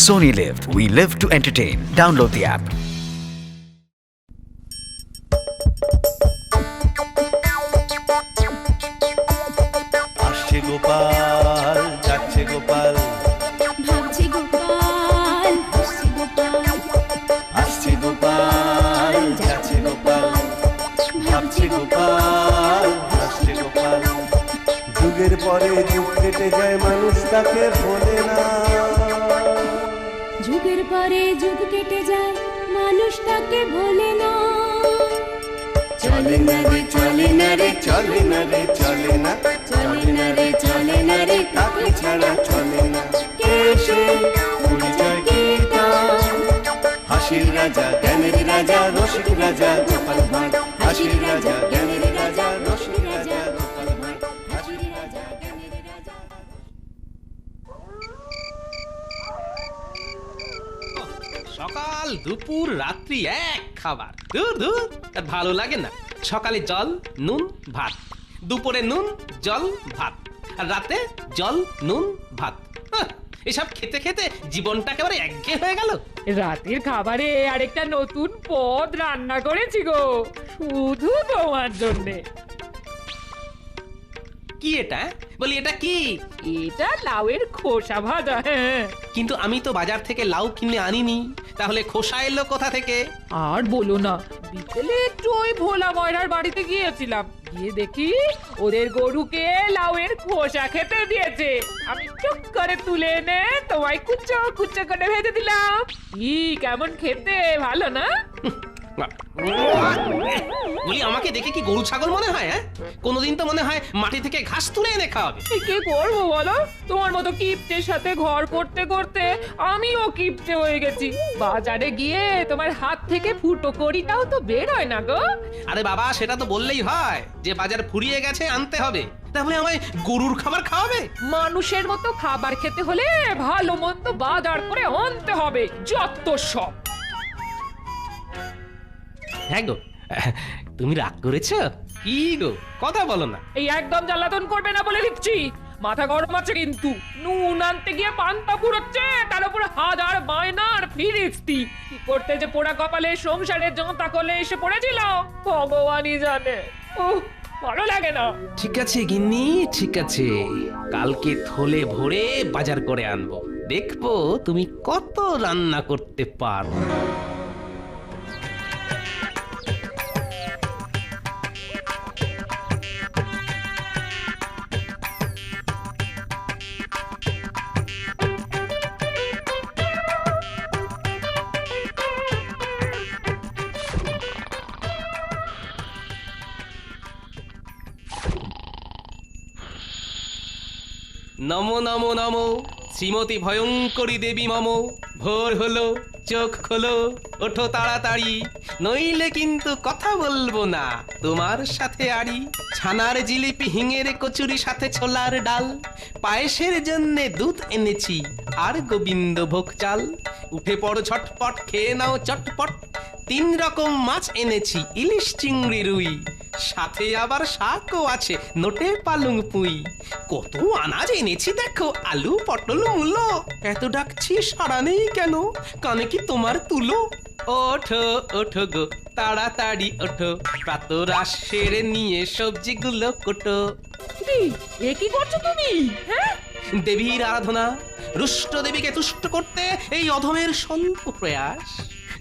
Sony Live. We live to entertain. Download the app. আসছে গোপাল যাচ্ছে গোপাল ভাবছি গোপাল আসছে গোপাল আসছে গোপাল যাচ্ছে গোপাল ভাবছে গোপাল আসছে গোপাল যুগের পরে যুগ কেটে যায় মানুষ তাকে ভোলে না যুগের পরে যুগ কেটে যায় মানুষ তাকে ভোলে না চলে না রে চলে না রে চলে না রে চলে না চলে না রে চলে না রে তাকে ছাড়া চলে না কে সে পরিচয় কি তার? হাসির রাজা জ্ঞানের রাজা রসিক রাজা গোপাল ভাঁড় হাসির রাজা জ্ঞানের রাজা রসিক রাজা গোপাল ভাঁড় হাসির রাজা জ্ঞানের রাজা। সকাল দুপুর রাত্রি এক খাবার দূর দূর আর ভালো লাগে না। সকালে জল নুন ভাত, দুপুরে নুন জল ভাত, আর রাতে জল নুন ভাত। এসব খেতে খেতে জীবনটা একেবারে একঘেয়ে হয়ে গেল। রাতের খাবারে আরেকটা নতুন পদ রান্না করেছি গো, শুধু তোমার জন্যে। কি এটা? বলি এটা কি? এটা লাউয়ের খোসা ভাজা। হ্যাঁ, কিন্তু আমি তো বাজার থেকে লাউ কিনে আনিনি, তাহলে খোসা এলো কোথা থেকে? আর বলো না, বিকেলে একটু ওই ভোলা ময়রার বাড়িতে গিয়েছিলাম, গিয়ে দেখি ওদের গরুকে লাউয়ের খোসা খেতে দিয়েছে। আমি চুপ করে তুলে এনে তোমায় কুচো কুচো করে ভেজে দিলাম। কি কেমন খেতে, ভালো না? বলি আমাকে দেখে কি গরু ছাগল মনে হয়? হ্যাঁ, কোনোদিন তো মনে হয় মাটি থেকে ঘাস তুলে এনে খাওয়াবে। কি করবো বলো, তোমার মতো কিপ্টের সাথে ঘর করতে করতে আমিও কিপ্টে হয়ে গেছি। বাজারে গিয়ে তোমার হাত থেকে ফুটো কড়িটাও তো বের হয় না গো। আরে বাবা, সেটা তো বললেই হয় যে বাজার ফুরিয়ে গেছে, আনতে হবে। তাহলে আমায় গরুর খাবার খাওয়াবে? মানুষের মতো খাবার খেতে হলে ভালো মন্দ বাজার করে আনতে হবে, যত সব। হ্যাঁ গো, তুমি রাগ করেছো? কি গো, কথা বলো না। এই একদম জ্বালাতন করবে না বলে দিচ্ছি, মাথা গরম আছে কিন্তু। নুন আনতে গিয়ে পান্তা পুরোচ্ছে, তার উপর হাজার বায়নার ফিরিস্তি। কি করতে যে পোড়া কপালে সংসারের জঁতা কলে এসে পড়েছিল ভগবানই জানে। ভালো লাগে না। ঠিক আছে গিন্নি, ঠিক আছে, কালকে থলে ভরে বাজার করে আনবো। দেখবো তুমি কত রান্না করতে পারো। নমো নমো নমো শ্রীমতী ভয়ঙ্করী দেবী মম। ভোর হলো, চোখ খোলো, ওঠো তাড়াতাড়ি, নইলে কিন্তু কথা বলবো না তোমার সাথে আড়ি। ছানার জিলিপি, হিঙের কচুরি, সাথে ছোলার ডাল, পায়েসের জন্যে দুধ এনেছি আর গোবিন্দভোগ চাল। উঠে পড়ো ঝটপট, খেয়ে নাও চটপট, 3 রকম মাছ এনেছি, ইলিশ চিংড়ি রুই, সাথে আবার শাকও আছে, নোটে পালং পুঁই। কত আনাজ এনেছি দেখো, আলু পটল মূলো। এত ডাকছি সাড়া নেই কেন, কানে কি তোমার তুলো? ওঠো ওঠো গো তাড়াতাড়ি ওঠো, প্রাতরাশ সেরে নিয়ে সবজিগুলো কোটো। এ কি করছো তুমি? হ্যাঁ, দেবীর আরাধনা, রুষ্ট দেবীকে তুষ্ট করতে এই অধমের স্বল্প প্রয়াস।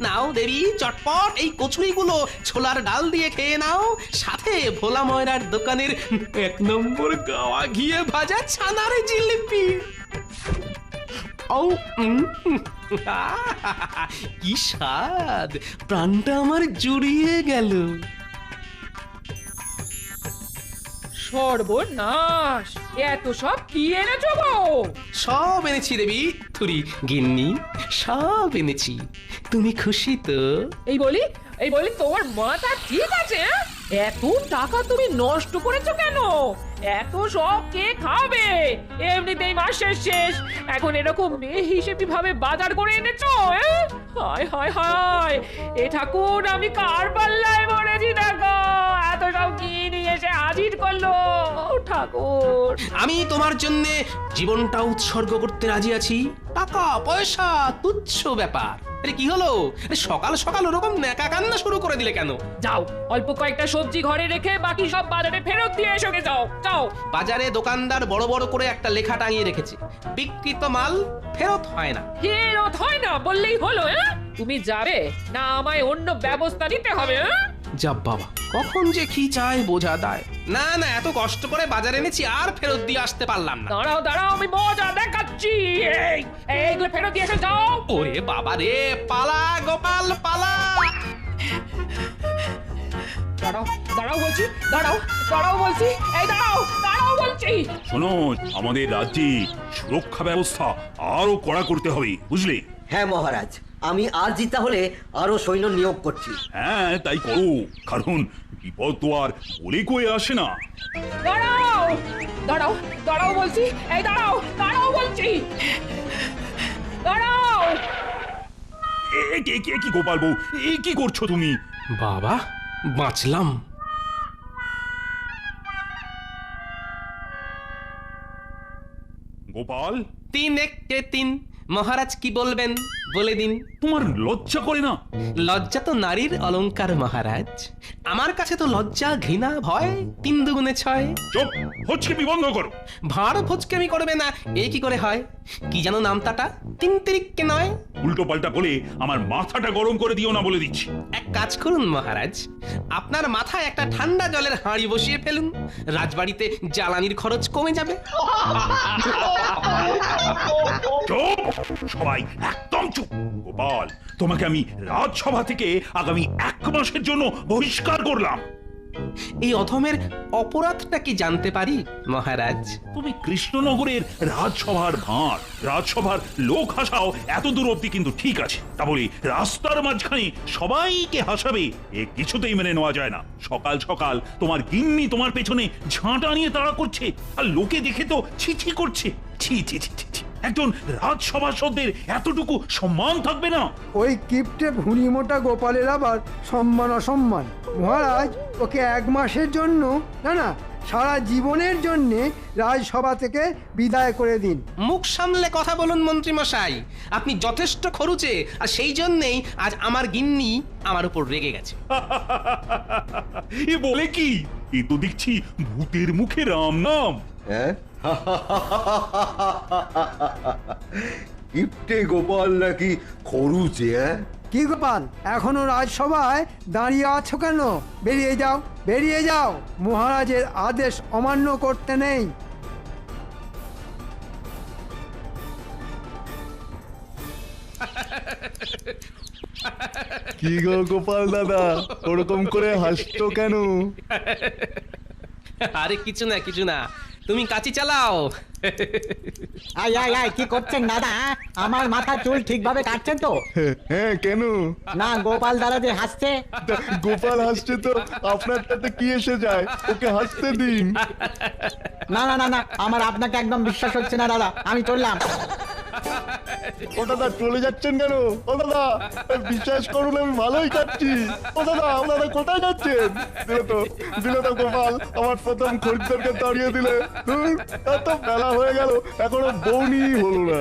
নাও দেবী, চটপট এই কচুরিগুলো ছোলার ডাল দিয়ে খেয়ে নাও, সাথে ভোলা ময়রার দোকানের 1 নম্বর গাওয়া ঘিয়ে ভাজা ছানার জিলিপি। কি স্বাদ, প্রাণটা আমার জুড়িয়ে গেল। সর্বনাশ, এত সব কি এনেছো গো? সব এনেছি দেবী, থুরি গিন্নি, সব এনেছি। তুমি খুশি তো? এই বলি তোমার মাথা ঠিক আছে? এত টাকা তুমি নষ্ট করেছো কেন? এত সব কে খাবে? এমনিতেই মাসের শেষ, এখন এরকম বেহিসেবি ভাবে বাজার করে এনেছো? হায় হায় হায়, এ ঠাকুর, আমি কার পাল্লায় পড়েছি দেখো। এত সব গিয়ে নিয়ে এসে হাজির করলো ঠাকুর। আমি তোমার জন্য জীবনটা উৎসর্গ করতে রাজি আছি। টাকা পয়সা তুচ্ছ ব্যাপার। আরে কি হলো? আরে সকাল সকাল ওরকম ন্যাকা কান্না শুরু করে দিলে কেন? যাও, অল্প কয়েকটা সবজি ঘরে রেখে বাকি সব বাজারে ফেরত দিয়ে এসো গে, যাও যাও। বাজারে দোকানদার বড় বড় করে একটা লেখা টাঙিয়ে রেখেছে, বিক্রিত মাল ফেরত হয় না। ফেরত হয় না বললেই হলো? তুমি যাবে না আমায় অন্য ব্যবস্থা নিতে হবে? যা বাবা, কখন যে কি চাই বোঝা দায়। না না, এত কষ্ট করে বাজারে এনেছি আর ফেরত দিয়ে আসতে পারলাম না। দাঁড়াও দাঁড়াও, আমি মজা দেখাচ্ছি। এইগুলো ফেরত দিয়ে এসে যাও। ওরে বাবা রে, পালা গোপাল পালা। দাঁড়াও দাঁড়াও বলছি, দাঁড়াও দাঁড়াও বলছি, এই দাঁড়াও দাঁড়াও বলছি। শোনো, আমাদের রাজ্যে সুরক্ষা ব্যবস্থা আরো কড়া করতে হবে, বুঝলে? হ্যাঁ মহারাজ, আমি আজই তাহলে আরো সৈন্য নিয়োগ করছি। হ্যাঁ, তাই করো, কারণ বিপদ তো আর বলে কয়ে আসে না। দাঁড়াও দাঁড়াও দাঁড়াও বলছি, এই দাঁড়াও দাঁড়াও বলছি, দাঁড়াও। কি গোপাল বউ, কি করছো তুমি? বাবা, বাঁচলাম। গোপাল, 3 মহারাজ কি বলবেন বলে দিন। তোমার লজ্জা করে না? লজ্জা তো নারীর অলংকার মহারাজ। আমার কাছে তো লজ্জা, ঘৃণা, ভয় 3 দুগুণে 6। চুপ, হচ্ছে বন্ধ করো। ভাঁড় ভোজকেমি করবে না, এই কি করে হয়? কি যেন নামটাটা, 3 তিরিককে নয়। উল্টো পাল্টা বলে আমার মাথাটা গরম করে দিও না বলে দিচ্ছি। এক কাজ করুন মহারাজ, আপনার মাথায় একটা ঠান্ডা জলের হাঁড়ি বসিয়ে ফেলুন, রাজবাড়িতে জ্বালানির খরচ কমে যাবে। চুপ, সবাই একদম চুপ। গোপাল, তোমাকে আমি রাজসভা থেকে আগামী 1 মাসের জন্য বহিষ্কার করলাম। এই অধমের অপরাধটা কি জানতে পারি মহারাজ? তুমি কৃষ্ণনগরের রাজসভার ভাঁড়, রাজসভার লোক হাসাও এত দূর অব্দি কিন্তু ঠিক আছে, তা বলে রাস্তার মাঝখানে সবাইকে হাসাবে এ কিছুতেই মেনে নেওয়া যায় না। সকাল সকাল তোমার গিন্নি তোমার পেছনে ঝাঁটা নিয়ে তাড়া করছে, আর লোকে দেখে তো ছি করছে। ছি ছি ছি ছি ছি। একজন রাজসভাসদের এতটুকু সম্মান থাকবে না? ওই কিপ্টে ভুঁড়ি মোটা গোপালের আবার সম্মান অসম্মান। মহারাজ ওকে 1 মাসের জন্য, না সারা জীবনের জন্য রাজসভা থেকে বিদায় করে দিন। মুখ সামলে কথা বলুন মন্ত্রী মশাই, আপনি যথেষ্ট খরুচে, আর সেই জন্যেই আজ আমার গিন্নি আমার উপর রেগে গেছে। এ বলে কি? এ তো দেখছি ভূতের মুখে রাম নাম। হ্যাঁ, কিপ্টে গোপাল নাকি খরুচে? হ্যাঁ, কি গোপাল, এখনো রাজসভায় দাঁড়িয়ে আছো কেন? বেরিয়ে যাও, বেরিয়ে যাও। মহারাজের আদেশ অমান্য করতে নেই। কি গো গোপাল দাদা, ওরকম করে হাসছো কেন? আরে কিছু না, তুমি কাচি চালাও। আয় আয় আয়, কি করছেন দাদা? আমার মাথা চুল ঠিকভাবে কাটছেন তো? হ্যাঁ, কেন? না, গোপাল দাদা যে হাসছে। গোপাল হাসছে তো আপনার তাতে কি এসে যায়? ওকে হাসতে দিন। না না না না, আমার আপনাকে একদম বিশ্বাস হচ্ছে না দাদা, আমি চললাম। ও দাদা, চলে যাচ্ছেন কেন? ও দাদা, বিশ্বাস করুন আমি ভালোই কাটছি। ও দাদা, আপনারা কোথায় যাচ্ছেন? দিলে তো গোপাল, আমার প্রথম খরিদ্দারকে তাড়িয়ে দিলে। এত বেলা হয়ে গেল, এখনো বউনি হলো না।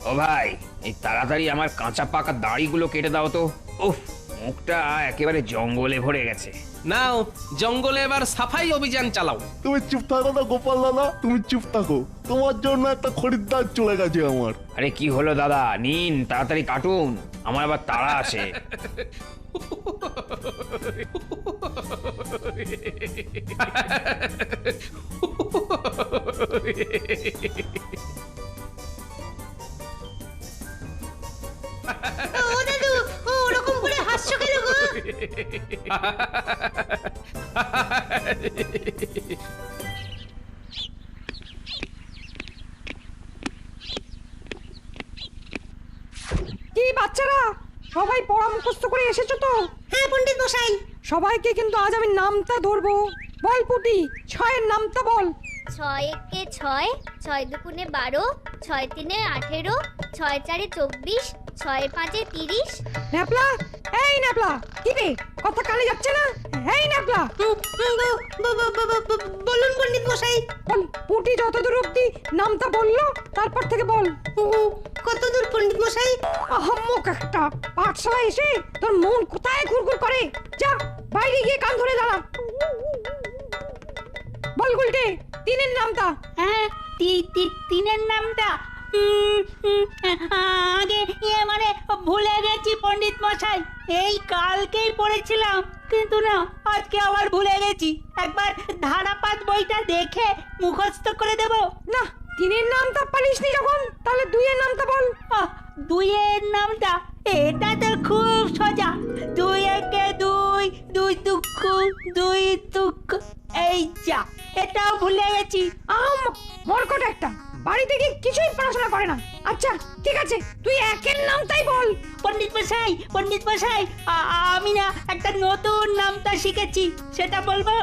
ও ভাই, এই তাড়াতাড়ি আমার কাঁচা পাকা দাড়িগুলো কেটে দাও তো। উফ, মুখটা একেবারে জঙ্গলে ভরে গেছে। নাও, জঙ্গলে এবার সাফাই অভিযান চালাও। তুমি চুপ থাকো না গোপাল দাদা, তুমি চুপ থাকো। তোমার জন্য একটা খরিদ্দার চলে গেছে আমার। আরে কি হলো দাদা, নিন তাড়াতাড়ি কাটুন, আমার আবার তাড়া আছে। ও দাদু, ওরকম করে হাসছো কেন গো? কি বাচ্চারা, সবাই পড়া মুখস্থ করে এসেছো তো? হ্যাঁ পণ্ডিত মশাই। সবাইকে কিন্তু আজ আমি নামটা ধরবো। বল পুটি, 6 এর নামটা বল। ছয় একে 6, 6 দুগুণে 12, 6 তিনে 18, 6 চারে 24, 6 পাঁচে 30। ন্যাপলা, এই ন্যাপলা, কি রে কথা কানে যাচ্ছে না? এই ন্যাপলা, বলুন পণ্ডিত মশাই। বল, পুটি যতদূর অব্দি নামটা বললো তারপর থেকে বল। কত দূর পণ্ডিত মশাই? আহম্মক একটা, পাঠশালায় এসে তোর মন কোথায় ঘুরঘুর করে? যা বাইরে গিয়ে কান ধরে দাঁড়া। বল গুলটে, তিনের নামটা। হ্যাঁ, তিনের নামটা আগে মানে ভুলে গেছি পণ্ডিত মশাই। এই কালকেই পড়েছিলাম, কিন্তু না আজকে আবার ভুলে গেছি। একবার ধারাপাত বইটা দেখে মুখস্থ করে দেব। না, তিনের নামটা পারিসনি যখন, তাহলে দুইয়ের নামটা বল। দুইয়ের নামটা এটা তো খুব সোজা। 2 একে 2, 2 দুঃখ 2 দুঃখ। এই যা, এটাও ভুলে গেছি। মরকট একটা, বাড়িতে গিয়ে কিছুই পড়াশোনা করে না। আচ্ছা ঠিক আছে, তুই একের নামটাই বল। পণ্ডিত মশাই, আমি না একটা নতুন নামটা শিখেছি, সেটা বলবো?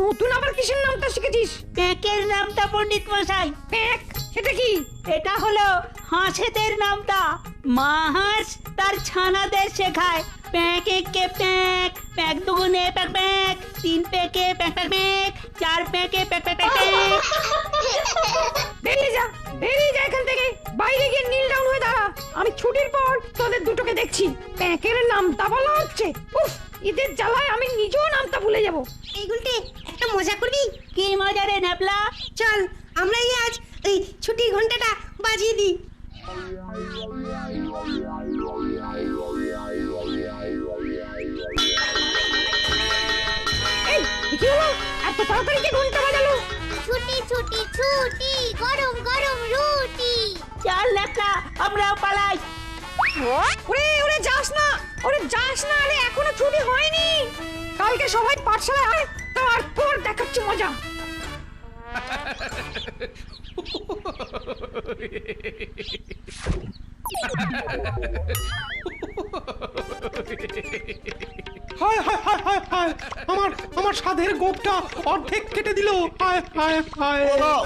নতুন আবার কিসের নামটা শিখেছিস? প্যাঁকের নামটা পণ্ডিত মশাই। প্যাঁক? সেটা কি? এটা হলো হাঁসেদের নামটা। মা হাঁস তার ছানাদের শেখায় প্যাঁক একে প্যাঁক, প্যাঁক দুগুণে প্যাঁক প্যাঁক, 3 প্যাঁকে প্যাঁক প্যাঁক প্যাঁক, 4 প্যাঁকে প্যাঁক প্যাঁক প্যাঁক। বেরিয়ে যা এখান থেকে, বাইরে গিয়ে নীল ডাউন হয়ে দাঁড়া। আমি ছুটির পর তোদের দুটোকে দেখছি। প্যাঁকের নামটা বলা হচ্ছে, উফ, ঈদের জ্বালায় আমি নিজেও নামটা ভুলে যাব। এইগুলতে একটা মজা করবি? কি মজা রে ন্যাপলা? চল আমরাই আজ এই ছুটির ঘন্টাটা বাজিয়ে দিই। এই কি হলো? এত তাড়াতাড়ি কি ঘন্টা বাজালো? ছুটি ছুটি ছুটি, গরম গরম রুটি। চল ন্যাপলা, আমরাও পালাই। ওরে যাস না, আরে এখনো ছুটি হয়নি। কালকে সবাই পাঠশালায় আয়, তারপর দেখাচ্ছি মজা। হায় হায় হায় হায় হায়, আমার সাধের গোপটা অর্ধেক কেটে দিল। হায় হায় হায়।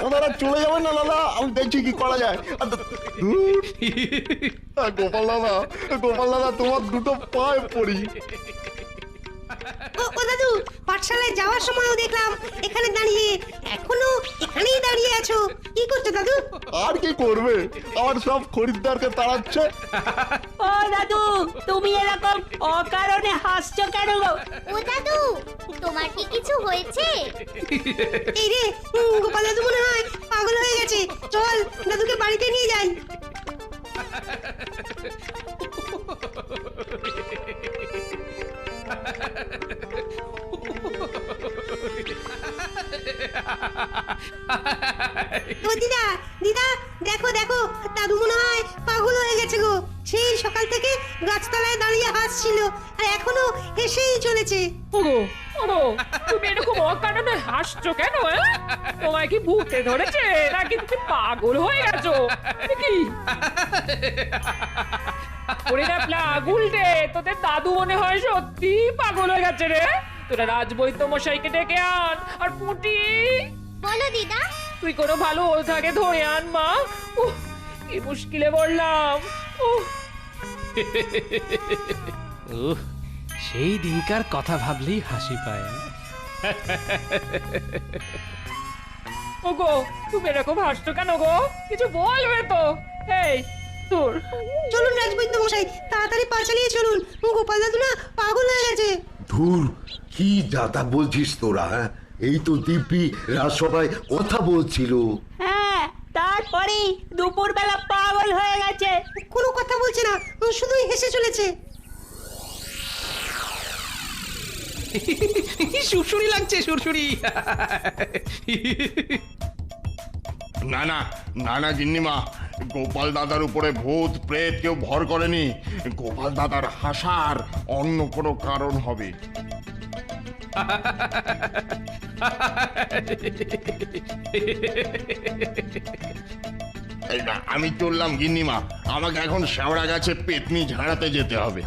ওনারা চলে যাবেন না দাদা, আমি দেখছি কি করা যায়। গোপাল দাদা তোমার দুটো পায়ে পড়ি। ও দাদু, পাঠশালায় যাওয়ার সময়ও দেখলাম এখানে দাঁড়িয়ে, এখনো এখানেই দাঁড়িয়ে আছো। কি করছো দাদু? আর কি করবে, আমার সব খরিদ্দারকে তাড়াচ্ছে। ও দাদু, তুমি এরকম অকারণে হাসছো কেন গো? ও দাদু, তোমার কি কিছু হয়েছে? এই রে, গোপাল দাদু মনে হয় পাগল হয়ে গেছে। চল দাদুকে বাড়িতে নিয়ে যাই। ও দিদা, দেখো দাদু মনে হয় পাগল হয়ে গেছে গো। সেই সকাল থেকে গাছতলায় দাঁড়িয়ে হাসছিল, আর এখনো হেসেই চলেছে। ওগো তুমি এরকম অকারণে হাসছো কেন? তোমায় কি ভূতে ধরেছে নাকি তুমি পাগল হয়ে গেছো? কি ওরে ন্যাপলা, গুলটে, তোদের দাদু মনে হয় সত্যি পাগল হয়ে গেছে রে। তোরা রাজবৈদ্য মশাইকে ডেকে আন। আর পুটি, বলো দিদা। তুই কোনো ভালো ওঝাকে ধরে আন মা। কি মুশকিলে পড়লাম। সেই দিনকার কথা ভাবলেই হাসি পায়। ওগো, তুমি এরকম হাসছো কেন গো? কিছু বলবে তো? এই তোর চলুন রাজবৈদ্য মশাই, তাড়াতাড়ি পা চালিয়ে চলুন। গোপাল দাদু না পাগল হয়ে গেছে। ধুর, কি যাতা বলছিস তোরা? এই তো দিব্যি রাজসভায় কথা বলছিল। হ্যাঁ, তারপরে দুপুরবেলা পাগল হয়ে গেছে। কোনো কথা বলছে না, শুধুই হেসে চলেছে। সুরসুরি লাগছে, সুরসুরি। না গিন্নিমা, গোপাল দাদার উপরে ভূত প্রেত কেউ ভর করেনি। গোপাল দাদার হাসার অন্য কোনো কারণ হবে। আমি চললাম গিন্নিমা, আমাকে এখন শ্যাওড়া গাছে পেতনি ঝাড়াতে যেতে হবে।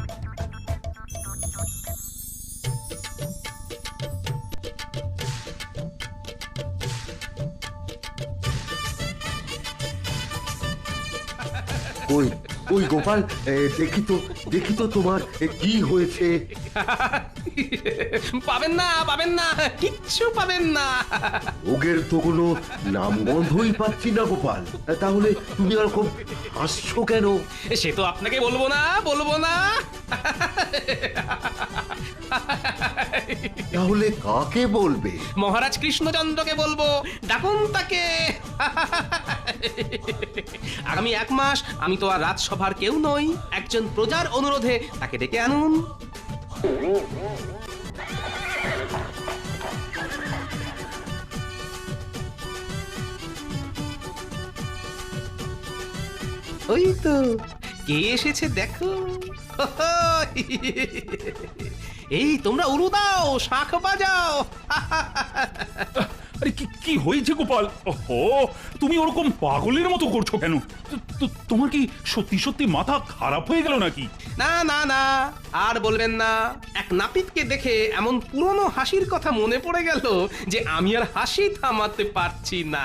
ওই ওই গোপাল দেখি তো তোমার কি হয়েছে। পাবেন না কিচ্ছু পাবেন না। রোগের তো কোনো নামগন্ধই পাচ্ছি না গোপাল, তাহলে তুমি এরকম হাসছো কেন? সে তো আপনাকে বলবো না। তাহলে কাকে বলবে? মহারাজ কৃষ্ণচন্দ্রকে বলবো, ডাকুন তাকে। আগামী 1 মাস আমি তো আর রাজসভার কেউ নই, একজন প্রজার অনুরোধে তাকে ডেকে আনুন। ওই তো কে এসেছে দেখো। এই তোমরা উড়ু দাও, শাঁখ বাজাও। আরে কি হয়েছে গোপাল? ওহো, তুমি ওরকম পাগলের মতো করছো কেন? তোমার কি সত্যি মাথা খারাপ হয়ে গেল নাকি? না আর বলবেন না। এক নাপিতকে দেখে এমন পুরনো হাসির কথা মনে পড়ে গেল যে আমি আর হাসি থামাতে পারছি না।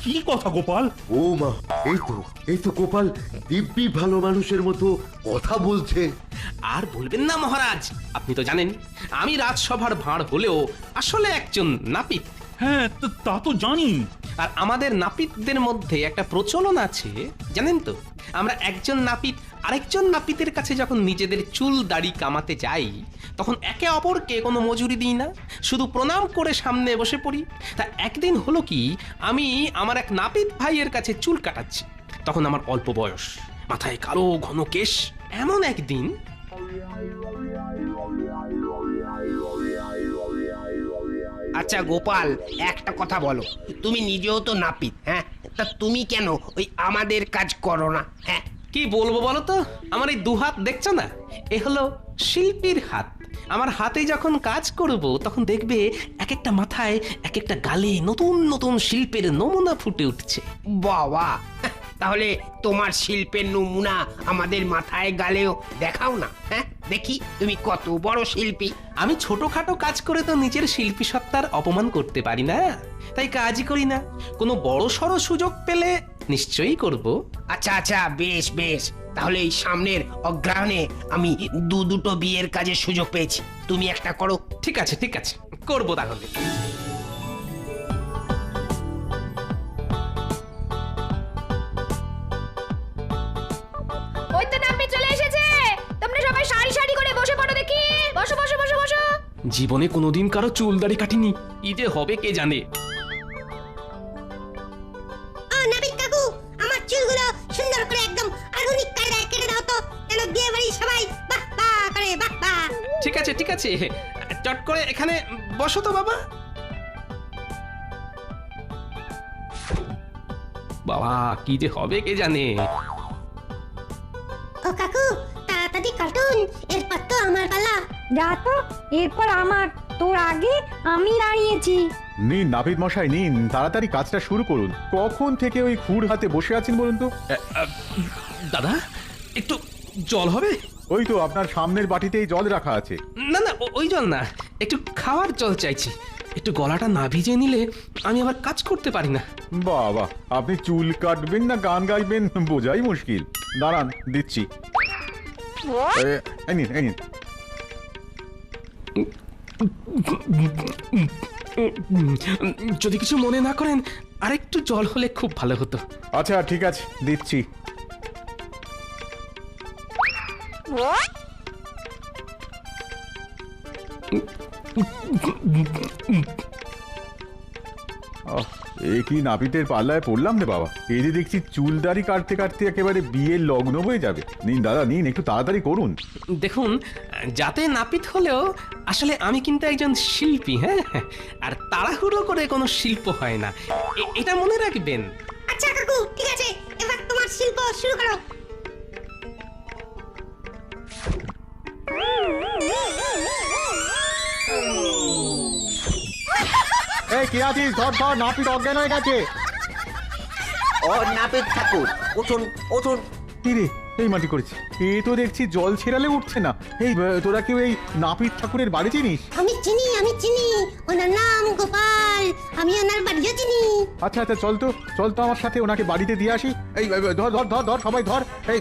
কি কথা গোপাল? ও মা, এই তো গোপাল দিব্যি ভালো মানুষের মতো কথা বলছে। আর বলবেন না মহারাজ, আপনি তো জানেন আমি রাজসভার ভাঁড় হলেও আসলে একজন নাপিত। হ্যাঁ, তা তো জানি। আর আমাদের নাপিতদের মধ্যে একটা প্রচলন আছে জানেন তো, আমরা একজন নাপিত আরেকজন নাপিতের কাছে যখন নিজেদের চুল দাড়ি কামাতে যাই তখন একে অপরকে কোনো মজুরি দিই না, শুধু প্রণাম করে সামনে বসে পড়ি। তা একদিন হলো কি, আমি আমার এক নাপিত ভাইয়ের কাছে চুল কাটাচ্ছি। তখন আমার অল্প বয়স, মাথায় কালো ঘন কেশ। এমন একদিন আচ্ছা গোপাল, একটা কথা বলো, তুমি নিজেও তো নাপিত, হ্যাঁ, তা তুমি কেন ওই আমাদের কাজ করো না? হ্যাঁ, কি বলবো বলো তো, আমার এই 2 হাত দেখছো না, এ হলো শিল্পীর হাত। আমার হাতে যখন কাজ করব তখন দেখবে এক একটা মাথায় এক একটা গালে নতুন নতুন শিল্পের নমুনা ফুটে উঠছে। বাবা, তাহলে তোমার শিল্পের নমুনা আমাদের মাথায় গালেও দেখাও না। হ্যাঁ, দেখি তুমি কত বড় শিল্পী। আমি ছোটখাটো কাজ করে তো নিজের শিল্পী সত্তার অপমান করতে পারি না, তাই কাজই করি না। কোনো বড় সড়ো সুযোগ পেলে নিশ্চয়ই করব। আচ্ছা বেশ, তাহলে এই সামনের অগ্রহায়ণে আমি দুটো বিয়ের কাজের সুযোগ পেয়েছি, তুমি একটা করো। ঠিক আছে করবো তাহলে। ওই তো নাপিত চলে এসেছে, তোমরা সবাই সারি সারি করে বসে পড়ো দেখি। বসো। জীবনে কোনোদিন কারো চুল দাড়ি কাটিনি, কি যে হবে কে জানে। ও নাপিত কাকু, আমার চুলগুলো সুন্দর করে একদম আধুনিক কায়দায় কেটে দাও তো, যেন বিয়ে বাড়ি সবাই বাহ বাহ করে বাহ বাহ। ঠিক আছে, চট করে এখানে বসো তো বাবা। বাবা কি যে হবে কে জানে। ও কাকু, তাড়াতাড়ি কাটুন, এরপর তো আমার পালা। যা তো, এরপর আমার, তোর আগে আমি দাঁড়িয়েছি। নিন নাপিত মশাই, নিন, তাড়াতাড়ি কাজটা শুরু করুন। কখন থেকে ওই খুর হাতে বসে আছেন বলুন তো? দাদা একটু জল হবে? ওই তো আপনার সামনের বাটিতেই জল রাখা আছে। না ওই জল না, একটু খাওয়ার জল চাইছি। একটু গলাটা না ভিজিয়ে নিলে আমি আবার কাজ করতে পারি না। বাবা, আপনি চুল কাটবেন না গান গাইবেন বোঝাই মুশকিল। দাঁড়ান, দিচ্ছি। এই নিন। যদি কিছু মনে না করেন আরেকটু জল হলে খুব ভালো হতো। আচ্ছা ঠিক আছে, দিচ্ছি। কি নাপিতের পাল্লায় পড়লাম রে বাবা। এই যে দেখছি চুলদারি কাটতে কাটতে একেবারে বিয়ের লগ্ন হয়ে যাবে। নিন দাদা, নিন, একটু তাড়াতাড়ি করুন। দেখুন, যাতে নাপিত হলেও আসলে আমি কিন্তু একজন শিল্পী। হ্যাঁ, আর তাড়াহুড়ো করে কোনো শিল্প হয় না, এটা মনে রাখবেন। আচ্ছা কাকু, ঠিক আছে, এবার তোমার শিল্প শুরু করো। এই কি আছিস? ধর, নাপিত অজ্ঞান হয়ে গেছে। ও নাপিত ঠাকুর, উঠুন। কি রে, এই মাটি করেছে, এ তো দেখছি জল ছেড়ালে উঠছে না। এই তোরা কেউ এই নাপিত ঠাকুরের বাড়ি চিনিস? আমি চিনি ওনার নাম গোপাল, আমি ওনার বাড়িও চিনি। আচ্ছা আচ্ছা, চল তো আমার সাথে ওনাকে বাড়িতে দিয়ে আসি। এই ধর ধর ধর ধর সবাই ধর, এই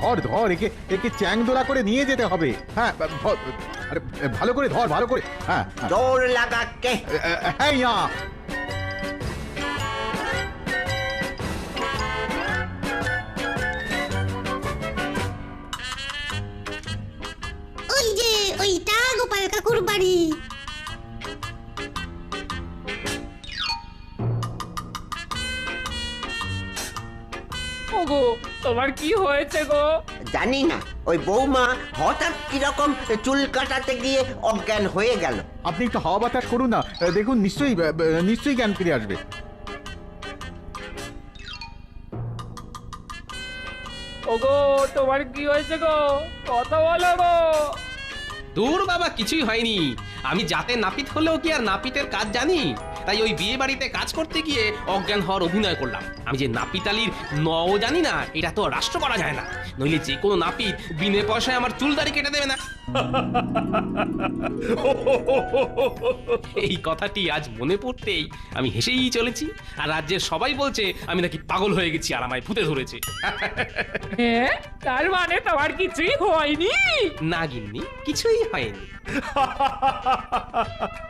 ধর ধর একে চ্যাংদোলা করে নিয়ে যেতে হবে। হ্যাঁ আরে ভালো করে ধর, ভালো করে। হ্যাঁ জোর লাগা কে? হ্যাঁ ইয়া ওই যে ওইটা গোপাল কাকুর বাড়ি। ওগো, তোমার কি হয়েছে গো? জানি না, ওই বৌমা হঠাৎ কিরকম চুল কাটাতে গিয়ে অজ্ঞান হয়ে গেল। আপনি একটু হাওয়া বাতাস করুন না, দেখুন নিশ্চয়ই জ্ঞান ফিরে আসবে। ওগো, তোমার কি হয়েছে গো? কথা বলো গো। দূর বাবা, কিছুই হয়নি। আমি যাতে নাপিত হলেও কি আর নাপিতের কাজ জানি? তাই ওই বিয়ে বাড়িতে কাজ করতে গিয়ে অজ্ঞান হওয়ার অভিনয় করলাম। আমি যে নাপিত আলীর নও জানি না, এটা তো রাষ্ট্র করা যায় না, নইলে যে কোনো নাপিত বিনে পয়সায় আমার চুল দাড়ি কেটে দেবে না। এই কথাটি আজ মনে পড়তেই আমি হেসেই চলেছি, আর রাজ্যের সবাই বলছে আমি নাকি পাগল হয়ে গেছি আর আমায় ভূতে ধরেছে। হ্যাঁ, তার মানে তোমার কিছুই হয়নি? না গিন্নি, কিছুই হয়নি।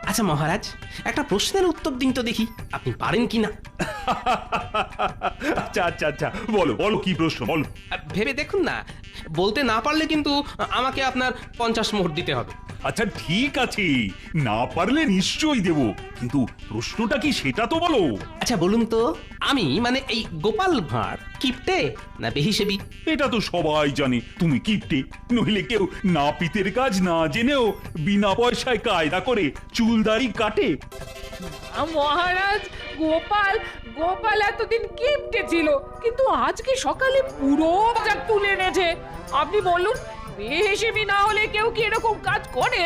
আচ্ছা মহারাজ, একটা প্রশ্নের উত্তর দিন তো দেখি, আপনি পারেন কি না। আচ্ছা আচ্ছা আচ্ছা, বলো বলো, কি প্রশ্ন বলো। ভেবে দেখুন না, বলতে না পারলে কিন্তু আমাকে আপনার 50 মোহর দিতে হবে। আচ্ছা ঠিক আছে, না পারলে নিশ্চয়ই দেব, কিন্তু প্রশ্নটা কি সেটা তো বলো। আচ্ছা বলুন তো, আমি মানে এই গোপাল ভাঁড় কিপটে না বেহিসেবি? এটা তো সবাই জানে তুমি কিপটে, নইলে কেউ নাপিতের কাজ না জেনেও বিনা পয়সায় কায়দা করে চুল দাড়ি কাটে। মহারাজ, গোপাল এতদিন কিপটে ছিল, কিন্তু আজকে সকালে পুরো বাজার তুলে এনেছে। আপনি বলুন, বেহিসেবি না হলে কেউ কি এরকম কাজ করে?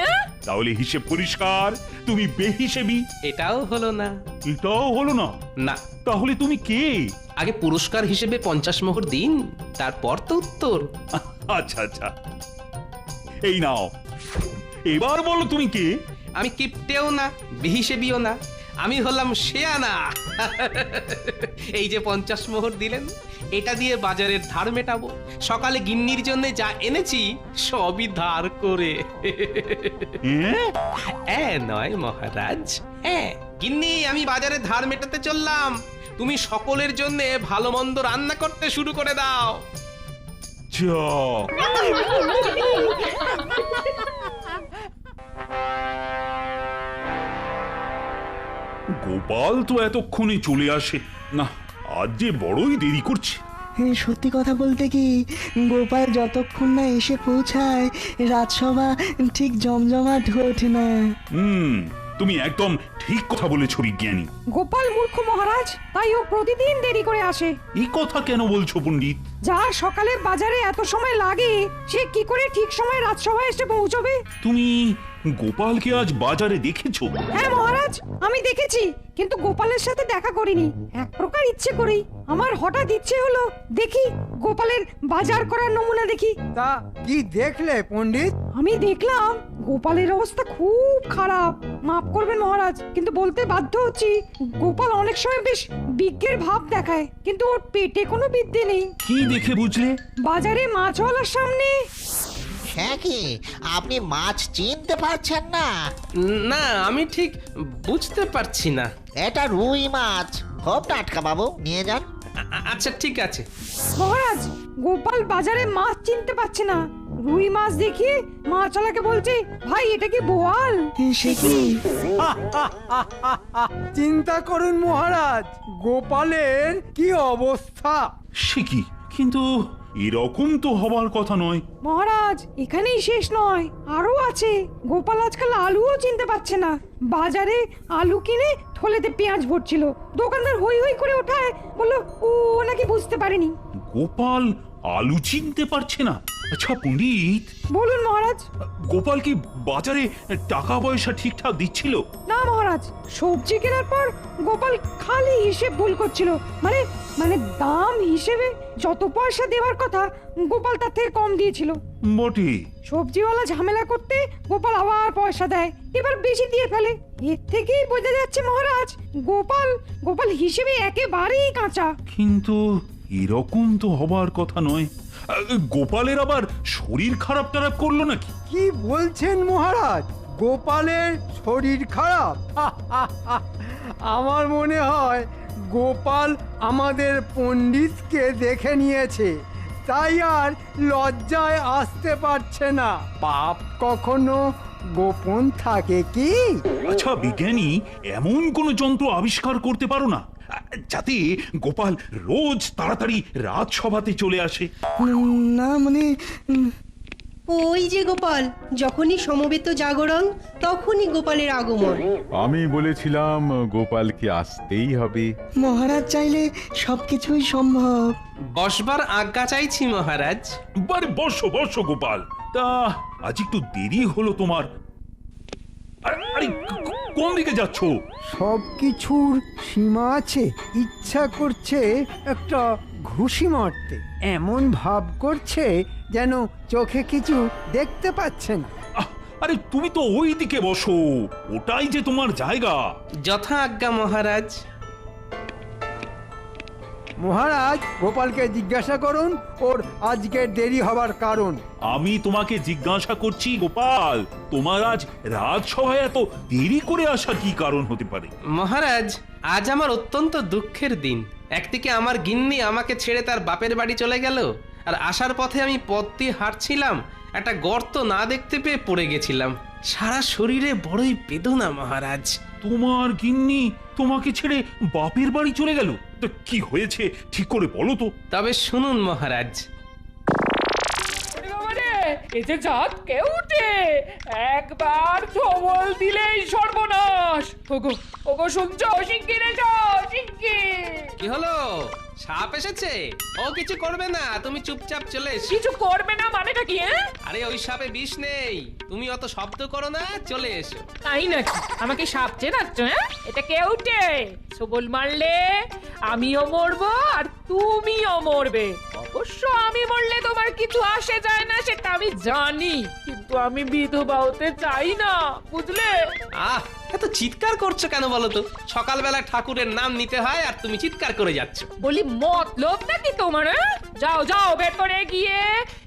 তাহলে হিসেব পরিষ্কার, তুমি বেহিসেবি। এটাও হলো না। এটাও হলো না? না। তাহলে তুমি কে? আগে পুরস্কার হিসেবে 50 মোহর দিন, তারপর তো উত্তর। আচ্ছা আচ্ছা, এই নাও, এবার বলো তুমি কে? আমি কিপটেও না, বেহিসেবিও না, আমি হলাম শেয়ানা। এই যে 50 মোহর দিলেন, এটা দিয়ে বাজারের ধার মেটাবো। সকালে গিন্নির জন্য যা এনেছি সবই ধার করে। নয় মহারাজ, গিন্নি, আমি বাজারে ধার মেটাতে চললাম, তুমি সকলের জন্য ভালো মন্দ রান্না করতে শুরু করে দাও। গোপাল তো এতক্ষণে চলে আসে না, আজ যে বড়ই দেরি করছে। সত্যি কথা বলতে কি, গোপাল যতক্ষণ না এসে পৌঁছায় রাজসভা ঠিক জমজমাট হয়ে ওঠে না। তুমি একদম ঠিক কথা বলেছো বিজ্ঞানী। গোপাল মূর্খ মহারাজ, তাই ও প্রতিদিন দেরি করে আসে। এই কথা কেন বলছো পণ্ডিত? যার সকালে বাজারে এত সময় লাগে, সে কি করে ঠিক সময় রাজসভায় এসে পৌঁছবে? তুমি গোপালকে আজ বাজারে দেখেছো? হ্যাঁ মহারাজ, আমি দেখেছি, কিন্তু গোপালের সাথে দেখা করিনি। এক প্রকার ইচ্ছে করেই। আমার হঠাৎ ইচ্ছে হলো দেখি গোপালের বাজার করার নমুনা দেখি। তা কি দেখলে পণ্ডিত? আমি দেখলাম গোপালের অবস্থা খুব খারাপ। মাফ করবেন মহারাজ, কিন্তু বলতে বাধ্য হচ্ছি, গোপাল অনেক সময় বেশ বিজ্ঞের ভাব দেখায়, কিন্তু ওর পেটে কোনো বিদ্যে নেই। কি দেখে বুঝলে? বাজারে মাছওয়ালার সামনে। হ্যাঁ, কি আপনি মাছ চিনতে পারছেন না? না, আমি ঠিক বুঝতে পারছি না। এটা রুই মাছ, খুব টাটকা বাবু, নিয়ে যান। আচ্ছা ঠিক আছে। মহারাজ, গোপাল বাজারে মাছ চিনতে পারছে না। রুই মাছ দেখিয়ে মাছওয়ালাকে বলছে, ভাই এটা কি বোয়াল? সে কি? চিন্তা করুন মহারাজ, গোপালের কি অবস্থা। সে কি, কিন্তু এরকম তো হবার কথা নয়। মহারাজ, এখানেই শেষ নয়, আরো আছে। গোপাল আজকাল আলুও চিনতে পারছে না। বাজারে আলু কিনে থলেতে পেঁয়াজ ভরছিল, দোকানদার হই হই করে ওঠায়, বললো ও নাকি বুঝতে পারেনি। গোপাল আলু চিনতে পারছে না। আচ্ছা পণ্ডিত, বলুন মহারাজ। গোপাল কি বাজারে টাকা পয়সা ঠিকঠাক দিচ্ছিল? না মহারাজ, সবজি কেনার পর গোপাল খালি হিসেব ভুল করছিল। মানে মানে দাম হিসেবে যত পয়সা দেওয়ার কথা গোপাল তার থেকে কম দিয়েছিল। মোটে সবজিওয়ালা ঝামেলা করতে গোপাল আবার পয়সা দেয়, এবার বেশি দিয়ে ফেলে। এর থেকেই বোঝা যাচ্ছে মহারাজ, গোপাল হিসেবে একেবারেই কাঁচা। কিন্তু এরকম তো হবার কথা নয়। গোপালের আবার শরীর খারাপ টারাপ করলো নাকি? কি বলছেন মহারাজ, গোপালের শরীর খারাপ? আমার মনে হয় গোপাল আমাদের পণ্ডিতকে দেখে নিয়েছে, তাই আর লজ্জায় আসতে পারছে না। পাপ কখনো গোপন থাকে কি? আচ্ছা বিজ্ঞানী, এমন কোন যন্ত্র আবিষ্কার করতে পারো না যাতে গোপাল রোজ তাড়াতাড়ি রাজসভাতে চলে আসে? না মানে ওই যে গোপাল, যখনই সমবেত জাগরণ তখনই গোপালের আগমন। আমি বলেছিলাম গোপালকে আসতেই হবে। মহারাজ চাইলে সবকিছুই সম্ভব। বসবার আজ্ঞা চাইছি মহারাজ। বারে বসো বসো গোপাল। তা আজ একটু দেরি হলো তোমার। আরে কোন দিকে যাচ্ছ? সব কিছুর সীমা আছে। ইচ্ছা করছে একটা ঘুষি মারতে, এমন ভাব করছে যেন চোখে কিছু দেখতে পাচ্ছে না। আরে তুমি তো ওই দিকে বসো, ওটাই যে তোমার জায়গা। যথা আজ্ঞা মহারাজ। মহারাজ, গোপালকে জিজ্ঞাসা করুন ওর আজকের দেরি হবার কারণ। আমি তোমাকে জিজ্ঞাসা করছি গোপাল, তোমার আজ রাজসভায় এত দেরি করে আসার কি কারণ হতে পারে? মহারাজ, আজ আমার অত্যন্ত দুঃখের দিন। একদিকে আমার গিন্নি আমাকে ছেড়ে তার বাপের বাড়ি চলে গেল, আর আসার পথে আমি পথ দিয়ে হাঁটছিলাম, একটা গর্ত না দেখতে পেয়ে পড়ে গেছিলাম। সারা শরীরে বড়ই বেদনা মহারাজ। তোমার গিন্নি তোমাকে ছেড়ে বাপের বাড়ি চলে গেল? তো কি হয়েছে ঠিক করে বলো তো। তবে শুনুন মহারাজ। এই যে জাত কেউ উঠে একবার ছবল দিলেই সর্বনাশ। ওগো শুনছো? শিগগির এসো, শিগগির। কি হলো? সাপ এসেছে? ও কিছু করবে না, তুমি চুপচাপ চলে এসো। কিছু করবে না মানেটা কি? আরে ওই সাপে বিষ নেই, তুমি অত শব্দ করো না, চলে এসো। তাই নাকি? আমাকে সাপ চেনাচ্ছ? এটা কে উঠে ছবল মারলে আমিও মরবো আর তুমিও মরবে। অবশ্য আমি মরলে তোমার কিছু আসে যায় না, সেটা আমি জানি, কিন্তু আমি বিধবা হতে চাই না, বুঝলে? এত চিৎকার করছো কেন বলো তো? সকালবেলা ঠাকুরের নাম নিতে হয় আর তুমি চিৎকার করে যাচ্ছ। বলি মতলব নাকি তোমার? যাও যাও, ভেতরে গিয়ে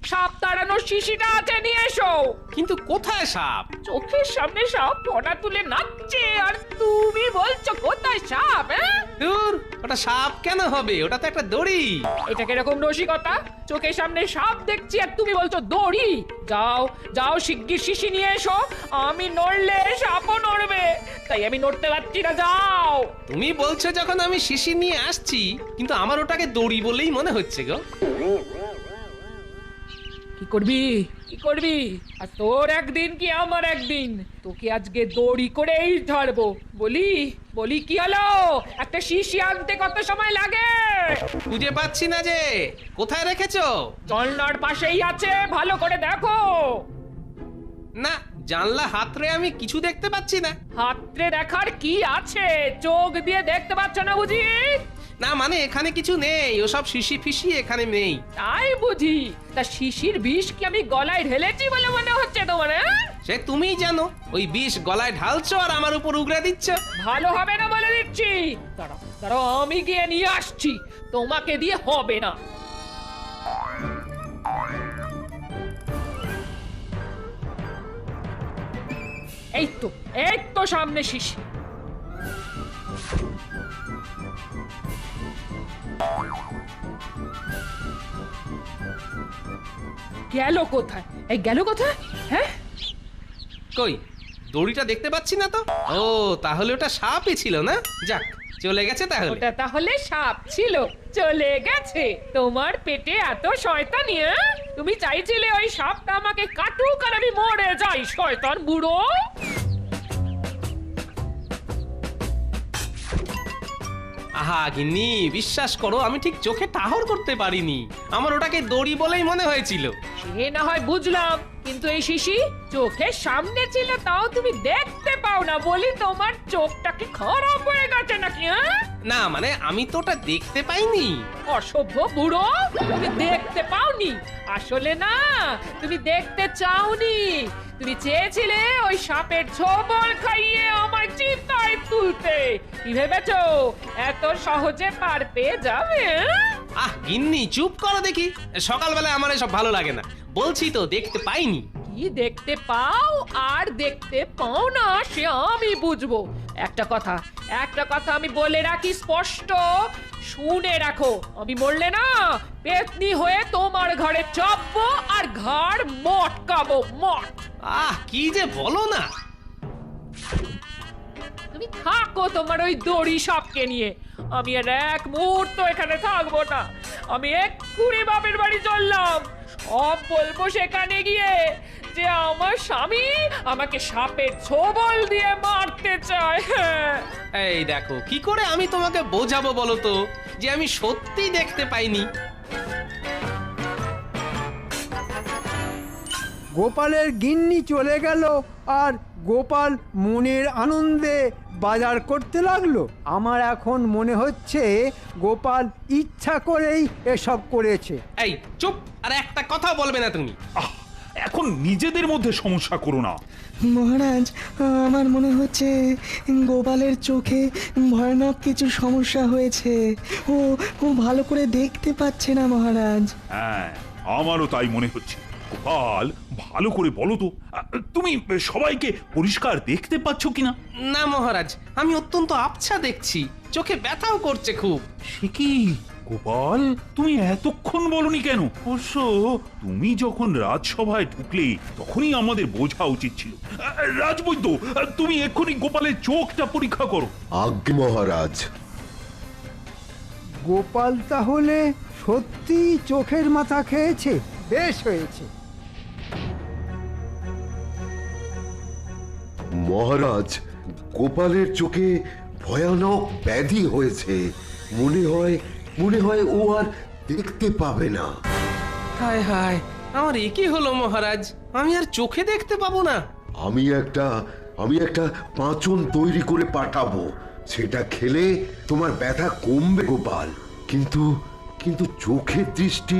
সাপ তাড়ানোর শিশিটা আছে নিয়ে এসো। কিন্তু কোথায় সাপ? চোখের সামনে সাপ ফোঁটা তুলে নাচছে, আর তুমি বলছো কোথায় সাপ? দূর, ওটা সাপ কেন হবে? ওটা তো একটা দড়ি। এটা কিরকম রসিকতা? চোখের সামনে সাপ দেখছি আর তুমি বলছো দড়ি? যাও যাও, শিগগির শিশি নিয়ে এসো। আমি নড়লে সাপও নড়বে, তাই আমি নড়তে পারছি না। যাও। তুমি বলছো যখন আমি শিশি নিয়ে আসছি, কিন্তু আমার ওটাকে দড়ি বলেই মনে হচ্ছে গো। কি করবি? কি করবি? আর তোর একদিন কি আমার একদিন? তোকে আজকে দড়ি করেই ছাড়বো। বলি বলি কি হলো? একটা শিশি আনতে কত সময় লাগে? খুঁজে পাচ্ছি না যে, কোথায় রেখেছো? জানলার পাশেই আছে, ভালো করে দেখো। না, জানলা হাতরে আমি কিছু দেখতে পাচ্ছি না। হাতরে দেখার কি আছে? চোখ দিয়ে দেখতে পাচ্ছ না বুঝি? না মানে এখানে কিছু নেই, ওসব শিশি ফিশি এখানে নেই। তাই বুঝি? তা শিশির বিষ কি আমি গলায় ঢেলেছি বলে মনে হচ্ছে তোমার? সে তুমিই জানো। ওই বিষ গলায় ঢালছো আর আমার উপর উগড়ে দিচ্ছ। ভালো হবে না বলে দিচ্ছি। দাঁড়াও দাঁড়াও, আমি গিয়ে নিয়ে আসছি, তোমাকে দিয়ে হবে না। এই তো সামনে শিশি। গেল কোথায়? এই গেল কোথায়? হ্যাঁ, কই দড়িটা দেখতে পাচ্ছি না তো। ও, তাহলে ওটা সাপই ছিল না? যাক, চলে গেছে তাহলে। ওটা তাহলে সাপ ছিল, চলে গেছে। তোমার পেটে এত শয়তানি? তুমি চাইছিলে ওই সাপটা আমাকে কাটুক আর আমি মরে যাই, শয়তান বুড়ো। আহা গিন্নি, বিশ্বাস করো আমি ঠিক চোখে ঠাহর করতে পারিনি। আমার ওটাকে দড়ি বলেই মনে হয়েছিল। সে না হয় বুঝলাম, কিন্তু এই শিশি চোখের সামনে ছিল, তাও তুমি দেখতে পাও না বলি তোমার চোখটা কি খারাপ হয়ে গেছে নাকি? হ্যাঁ, না মানে আমি তো ওটা দেখতে পাইনি। অসভ্য বুড়ো, তুমি দেখতে পাওনি? আসলে না, তুমি দেখতে চাওনি। তুমি চেয়েছিলে ওই সাপের ছোবল খাইয়ে আমার চিন্তায় তুলতে। কি ভেবেছো এত সহজে পার পেয়ে যাবে? আহ গিন্নি চুপ করো দেখি, সকালবেলা আমার এসব ভালো লাগে না। বলছি তো দেখতে পাইনি। কি দেখতে পাও আর দেখতে পাও না সে আমি বুঝবো। একটা কথা আমি বলে রাখি, স্পষ্ট শুনে রাখো। আমি বললে না, পেতনি হয়ে তোমার ঘরে চাপবো আর ঘাড় মটকাবো মট। আহ কি যে বলো না। তুমি থাকো তোমার ওই দড়ি সাপকে নিয়ে। আমি আর এক মুহূর্ত এখানে থাকবো না। আমি এক্ষুনি বাপের বাড়ি চললাম। সব বলবো সেখানে গিয়ে যে আমার স্বামী আমাকে সাপের ছোবল দিয়ে মারতে চায়। এই দেখো কি করে আমি তোমাকে বোঝাবো বলো তো যে আমি সত্যি দেখতে পাইনি। গোপালের গিন্নি চলে গেল আর গোপাল মনের আনন্দে বাজার করতে লাগলো। আমার এখন মনে হচ্ছে গোপাল ইচ্ছা করেই এসব করেছে। এই চুপ, আর একটা কথা বলবে না তুমি। এখন নিজেদের মধ্যে সমস্যা করো না। মহারাজ, আমার মনে হচ্ছে গোপালের চোখে ভয়ানক কিছু সমস্যা হয়েছে। ও ভালো করে দেখতে পাচ্ছে না মহারাজ। হ্যাঁ, আমারও তাই মনে হচ্ছে। গোপাল, ভালো করে বলো তো, তুমি সবাইকে পরিষ্কার দেখতে পাচ্ছ কিনা? না মহারাজ, আমি অত্যন্ত আবছা দেখছি, চোখে ব্যথাও করছে খুব। সে কি গোপাল, তুমি এতক্ষণ বলনি কেন? অবশ্য তুমি যখন রাজসভায় ঢুকলে তখনই আমাদের বোঝা উচিত ছিল। রাজবৈদ্য, তুমি এক্ষুনি গোপালের চোখটা পরীক্ষা করো। আজ্ঞে মহারাজ। গোপাল তাহলে সত্যি চোখের মাথা খেয়েছে। বেশ হয়েছে। মহারাজ, গোপালের চোখে ভয়ানক ব্যাধি হয়েছে। মনে হয় ও আর দেখতে পাবে না। হায় হায়, আমার এ কি হলো মহারাজ? আমি আর চোখে দেখতে পাবো না? আমি একটা পাঁচন তৈরি করে পাঠাবো। সেটা খেলে তোমার ব্যথা কমবে গোপাল। কিন্তু চোখের দৃষ্টি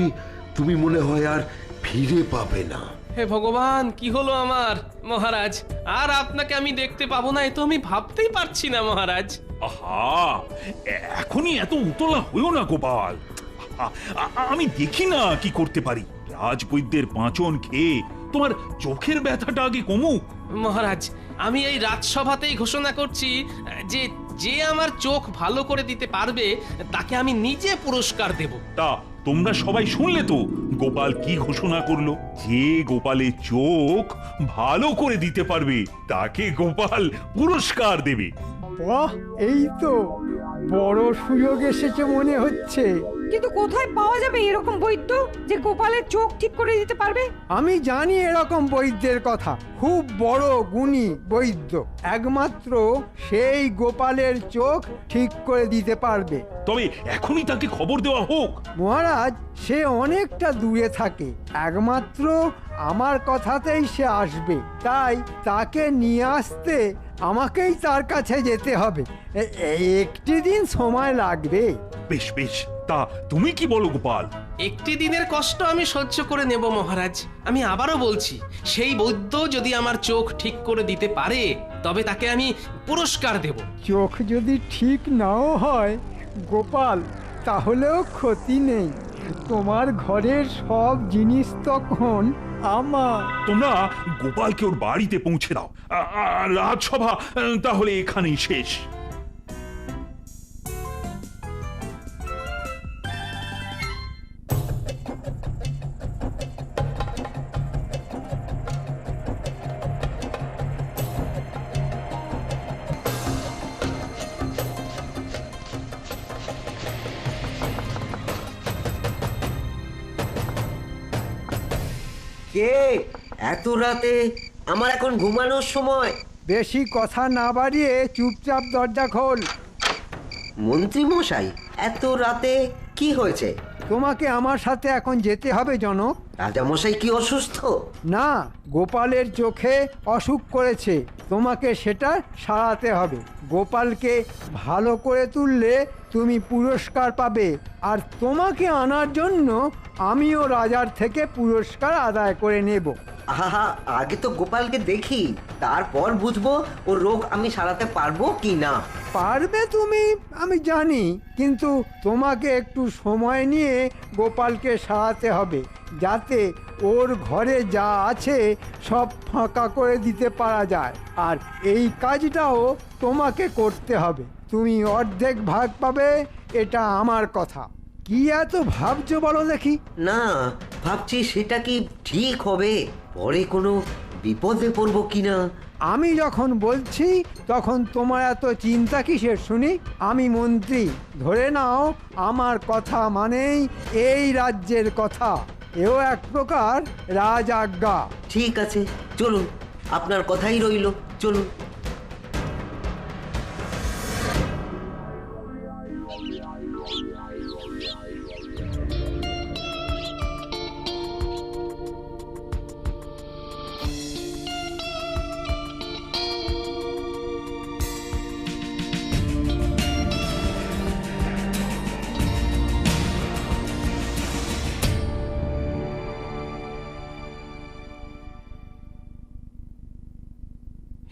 তুমি মনে হয় আর ফিরে পাবে না। হে ভগবান, কি হলো আমার? মহারাজ, আর আপনাকে আমি দেখতে পাবো না, এ তো আমি ভাবতেই পারছি না মহারাজ। আহা, এখনই এত উতলা হইও না গোপাল। আমি দেখি না কি করতে পারি। রাজবৈদ্যের পাঁচন খেয়ে তোমার চোখের ব্যথাটা আগে কমুক। মহারাজ, আমি এই রাজসভাতেই ঘোষণা করছি যে যে আমার চোখ ভালো করে দিতে পারবে তাকে আমি নিজে পুরস্কার দেব। তা তোমরা সবাই শুনলে তো গোপাল কি ঘোষণা করলো? যে গোপালের চোখ ভালো করে দিতে পারবে তাকে গোপাল পুরস্কার দেবে। বাহ, এই তো বড় সুযোগ এসেছে মনে হচ্ছে। কিন্তু কোথায় পাওয়া যাবে এরকম বৈদ্য যে গোপালের চোখ ঠিক করে দিতে পারবে? আমি জানি এরকম বৈদ্যের কথা, খুব বড় গুণী বৈদ্য। একমাত্র সেই গোপালের চোখ ঠিক করে দিতে পারবে। তবে এখনই তাকে খবর দেওয়া হোক। মহারাজ, সে অনেকটা দূরে থাকে। একমাত্র আমার কথাতেই সে আসবে, তাই তাকে নিয়ে আসতে আমাকেই তার কাছে যেতে হবে। একটি দিন সময় লাগবে। বেশ বেশ, তা তুমি কি বলো গোপাল? একটি দিনের কষ্ট আমি সহ্য করে নেব মহারাজ। আমি আবারও বলছি, সেই বৈদ্য যদি আমার চোখ ঠিক করে দিতে পারে তবে তাকে আমি পুরস্কার দেব। চোখ যদি ঠিক নাও হয় গোপাল, তাহলেও ক্ষতি নেই। তোমার ঘরের সব জিনিস তখন আমার। তোমরা গোপালকে ওর বাড়িতে পৌঁছে দাও। রাজসভা তাহলে এখানেই শেষ। কে এত রাতে? আমার এখন ঘুমানোর সময়। বেশি কথা না বাড়িয়ে চুপচাপ দরজা খোল। মন্ত্রী মশাই, এত রাতে কি হয়েছে? তোমাকে আমার সাথে এখন যেতে হবে জনক। রাজা মশাই কি অসুস্থ? না, গোপালের চোখে অসুখ করেছে, তোমাকে সেটা সারাতে হবে। গোপালকে ভালো করে তুললে তুমি পুরস্কার পাবে, আর তোমাকে আনার জন্য আমিও রাজার থেকে পুরস্কার আদায় করে নেব। আহা, আগে তো গোপালকে দেখি, তারপর বুঝবো ওর রোগ আমি সারাতে পারবো কি না। পারবে তুমি, আমি জানি, কিন্তু তোমাকে একটু সময় নিয়ে গোপালকে সারাতে হবে, যাতে ওর ঘরে যা আছে সব ফাঁকা করে দিতে পারা যায়। আর এই কাজটাও তোমাকে করতে হবে। তুমি অর্ধেক ভাগ পাবে, এটা আমার কথা। কি এত ভাবছো বলো দেখি? না, ভাবছি সেটা কি ঠিক হবে, পরে কোনো বিপদে পড়বো কিনা। আমি যখন বলছি তখন তোমার এত চিন্তা কিসের শুনি? আমি মন্ত্রী, ধরে নাও আমার কথা মানেই এই রাজ্যের কথা। এও এক প্রকার রাজ আজ্ঞা। ঠিক আছে, চলুন, আপনার কথাই রইল, চলুন।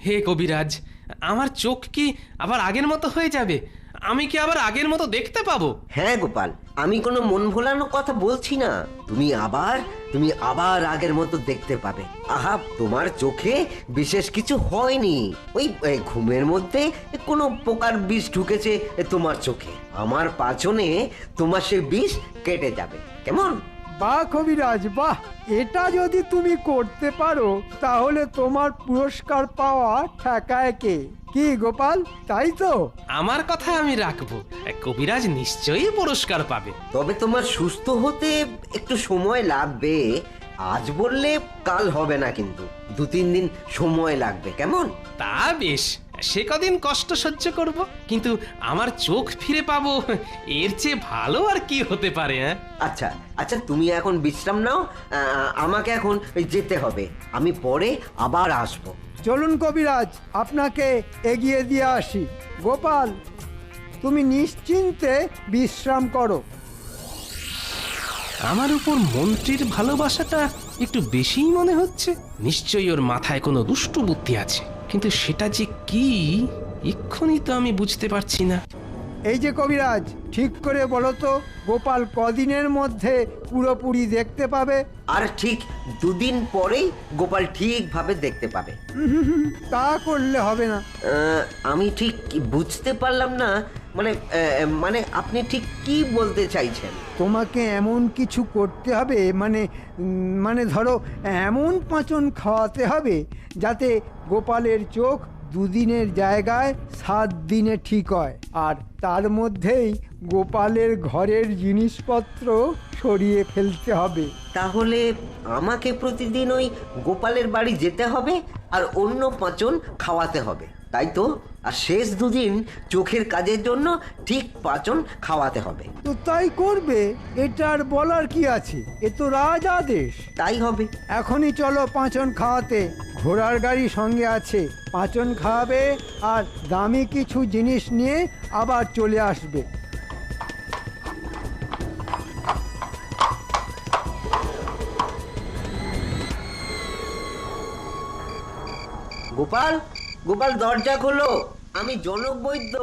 হে কবিরাজ, আমার চোখ কি আবার আগের মতো হয়ে যাবে? আমি কি আবার আগের মতো দেখতে পাবো? হ্যাঁ গোপাল, আমি কোনো মন ভোলানোর কথা বলছি না। তুমি আবার আগের মতো দেখতে পাবে। আহা, তোমার চোখে বিশেষ কিছু হয়নি, ওই ঘুমের মধ্যে কোনো পোকার বিষ ঢুকেছে তোমার চোখে। আমার পাছনে তোমার সে বিষ কেটে যাবে, কেমন? বাহ কবিরাজ বাহ, এটা যদি তুমি করতে পারো তাহলে তোমার পুরস্কার পাওয়া ঠেকায় কে? কি গোপাল, তাই তো? আমার কথা আমি রাখবো, কবিরাজ নিশ্চয়ই পুরস্কার পাবে। তবে তোমার সুস্থ হতে একটু সময় লাগবে। আজ বললে কাল হবে না, কিন্তু 2-3 দিন সময় লাগবে, কেমন? তা বেশ, সে কদিন কষ্ট সহ্য করব, কিন্তু আমার চোখ ফিরে পাবো, এর চেয়ে ভালো আর কি হতে পারে? আচ্ছা আচ্ছা, তুমি এখন বিশ্রাম নাও, আমাকে এখন যেতে হবে, আমি পরে আবার আসবো। চলুন কবিরাজ, আপনাকে এগিয়ে দিয়ে আসি। গোপাল, তুমি নিশ্চিন্তে বিশ্রাম করো। আমার উপর মন্ত্রীর ভালোবাসাটা একটু বেশিই মনে হচ্ছে। নিশ্চয়ই ওর মাথায় কোনো দুষ্টু বুদ্ধি আছে, কিন্তু সেটা যে কি এক্ষুনি তো আমি বুঝতে পারছি না। এই যে কবিরাজ, ঠিক করে বলো তো, গোপাল কদিনের মধ্যে পুরোপুরি দেখতে পাবে? আর ঠিক 2 দিন পরেই গোপাল ঠিকভাবে দেখতে পাবে। তা করলে হবে না। আমি ঠিক বুঝতে পারলাম না, মানে আপনি ঠিক কি বলতে চাইছেন? তোমাকে এমন কিছু করতে হবে, মানে ধরো এমন পাঁচন খাওয়াতে হবে যাতে গোপালের চোখ 2 দিনের জায়গায় 7 দিনে ঠিক হয়, আর তার মধ্যেই গোপালের ঘরের জিনিসপত্র সরিয়ে ফেলতে হবে। তাহলে আমাকে প্রতিদিন ওই গোপালের বাড়ি যেতে হবে আর অন্য পাঁচন খাওয়াতে হবে, তাই তো? আর শেষ 2 দিন চোখের কাজের জন্য ঠিক পাঁচন খাওয়াতে হবে। তো তাই করবে, এটার বলার কি আছে? এ তো রাজ আদেশ। তাই হবে। এখনই চলো পাঁচন খাওয়াতে। ঘোড়ার গাড়ি সঙ্গে আছে, পাঁচন খাওয়াবে আর দামি কিছু জিনিস নিয়ে আবার চলে আসবে। গোপাল, গোপাল, দরজা খোলো, আমি জনক বৈদ্য,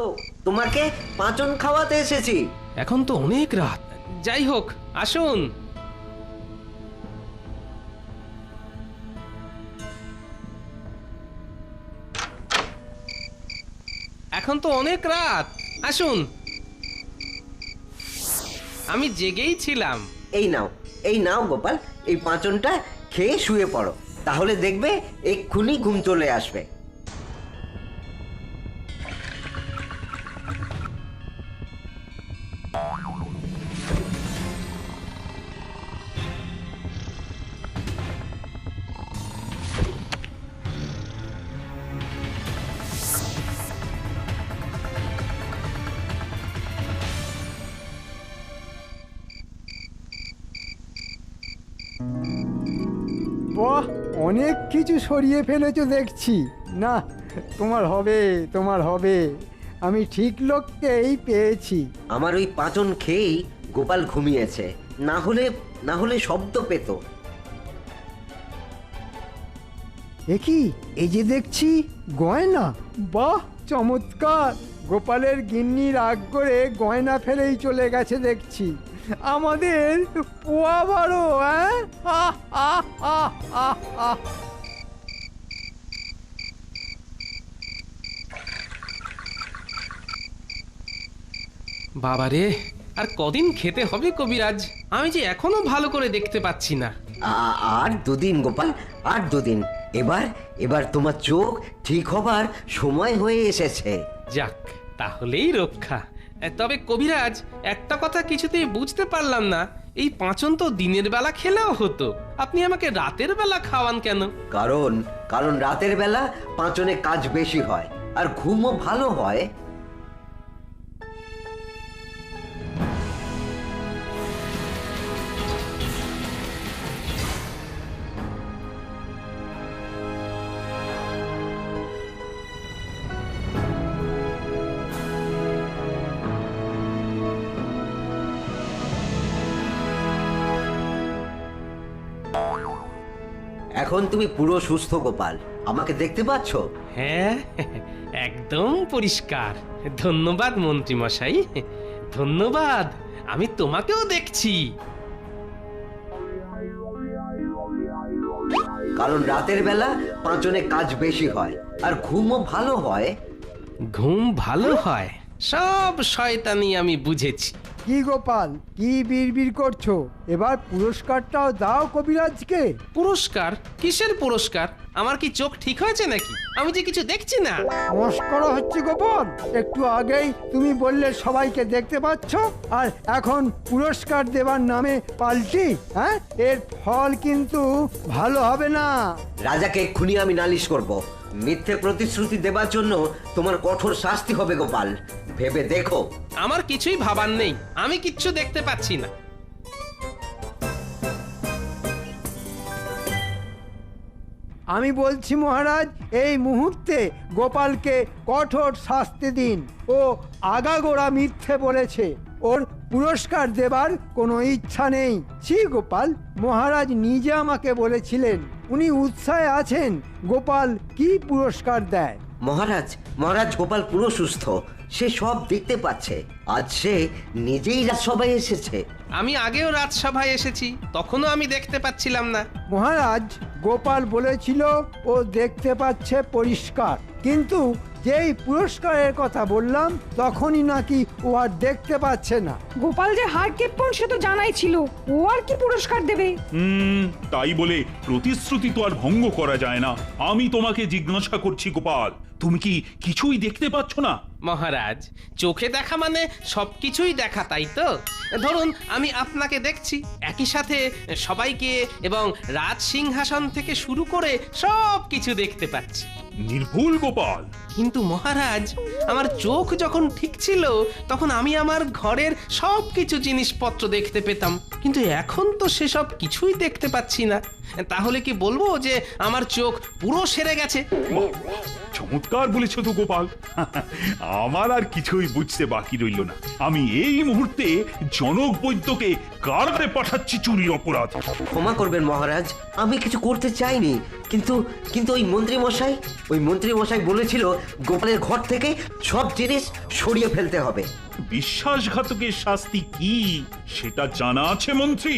তোমাকে পাঁচন খাওয়াতে এসেছি। এখন তো অনেক রাত, যাই হোক আসুন। এখন তো অনেক রাত, আসুন। আমি জেগেই ছিলাম। এই নাও গোপাল, এই পাঁচনটা খেয়ে শুয়ে পড়ো, তাহলে দেখবে এক্ষুনি ঘুম চলে আসবে। অনেক কিছু সরিয়ে ফেলেছো দেখছি। না, তোমার হবে, তোমার হবে। আমি ঠিক লোককেই পেয়েছি। আমার ওই পাঁচন খেয়েই গোপাল ঘুমিয়েছে, না হলে শব্দ পেত। কি এই যে দেখছি গয়না, বাহ চমৎকার! গোপালের গিন্নি রাগ করে গয়না ফেলেই চলে গেছে দেখছি। আমাদের পোয়া বারো, হ্যাঁ? বাবারে, আর কদিন খেতে হবে কবিরাজ? আমি যে এখনো ভালো করে দেখতে পাচ্ছি না। আর দুদিন গোপাল, আর দুদিন। এবার তোমার চোখ ঠিক হবার সময় হয়ে এসেছে। যাক, তাহলেই রক্ষা। তবে কবিরাজ, একটা কথা কিছুতেই বুঝতে পারলাম না, এই পাঁচন তো দিনের বেলা খেলেও হতো, আপনি আমাকে রাতের বেলা খাওয়ান কেন? কারণ রাতের বেলা পাঁচনে কাজ বেশি হয় আর ঘুমও ভালো হয়। এখন তুমি পুরো সুস্থ গোপাল, আমাকে দেখতে পাচ্ছ? হ্যাঁ, একদম পরিষ্কার। ধন্যবাদ মন্ত্রী মশাই, ধন্যবাদ। আমি তোমাকেও দেখছি। কারণ রাতের বেলা পাঁচনে কাজ বেশি হয় আর ঘুমও ভালো হয়। ঘুম ভালো হয়? সব শয়তানি আমি বুঝেছি। কি গোপাল, কি বিড়বিড় করছো? এবার পুরস্কারটাও দাও কবিরাজকে। পুরস্কার? কিসের পুরস্কার? আমার কি চোখ ঠিক হয়েছে নাকি? আমি যে কিছু দেখছি না। মস্করা হচ্ছে গোপাল। একটু আগেই তুমি বললে সবাইকে দেখতে পাচ্ছ, আর এখন পুরস্কার দেবার নামে পাল্টি? হ্যাঁ, এর ফল কিন্তু ভালো হবে না। রাজাকে এক্ষুনি আমি নালিশ করব। মিথ্যে প্রতিশ্রুতি দেবার জন্য তোমার কঠোর শাস্তি হবে গোপাল, ভেবে দেখো। আমার কিছুই ভাবার নেই, আমি কিচ্ছু দেখতে পাচ্ছি না। আমি বলছি মহারাজ, এই মুহূর্তে গোপালকে কঠোর শাস্তি দিন। ও আগাগোড়া মিথ্যে বলেছে, ওর পুরস্কার দেবার কোনো ইচ্ছা নেই। ছি গোপাল, মহারাজ নিজে আমাকে বলেছিলেন উনি উৎসাহে আছেন, গোপাল কি পুরস্কার দেয়। মহারাজ গোপাল পুরো সুস্থ, সে সব দেখতে পাচ্ছে। আজ সে নিজেই রাজসভায় এসেছে। আমি আগেও রাজসভায় এসেছি, তখনও আমি দেখতে পাচ্ছিলাম না। মহারাজ, গোপাল বলেছিল ও দেখতে পাচ্ছে পরিষ্কার, কিন্তু যেই পুরস্কারের কথা বললাম তখনই নাকি ও আর দেখতে পাচ্ছে না। গোপাল যে হার কেপ্পন সে তো জানাই ছিল, ও আর কি পুরস্কার দেবে? তাই বলে প্রতিশ্রুতি তো আর ভঙ্গ করা যায় না। আমি তোমাকে জিজ্ঞাসা করছি গোপাল, তুমি কি কিছুই দেখতে পাচ্ছ না? মহারাজ, চোখে দেখা মানে সবকিছুই দেখা, তাই তো? ধরুন আমি আপনাকে দেখছি, একই সাথে সবাইকে এবং রাজ সিংহাসন থেকে শুরু করে সব কিছু দেখতে পাচ্ছি। নির্ভুল গোপাল। কিন্তু মহারাজ, আমার চোখ যখন ঠিক ছিল তখন আমি আমার ঘরের সবকিছু জিনিসপত্র দেখতে পেতাম, কিন্তু এখন তো সেসব কিছুই দেখতে পাচ্ছি না। তাহলে কি বলবো যে আমার চোখ পুরো সেরে গেছে? চমৎকার বলেছ তো গোপাল। আমার আর কিছুই বুঝতে বাকি রইল না। আমি এই মুহূর্তে জনক বৈদ্যকে কারাগারে পাঠাচ্ছি চুরির অপরাধ। ক্ষমা করবেন মহারাজ, আমি কিছু করতে চাইনি, কিন্তু ওই মন্ত্রী মশাই বলেছিল গোপালের ঘর থেকে সব জিনিস সরিয়ে ফেলতে হবে। বিশ্বাসঘাতকের শাস্তি কি সেটা জানা আছে মন্ত্রী?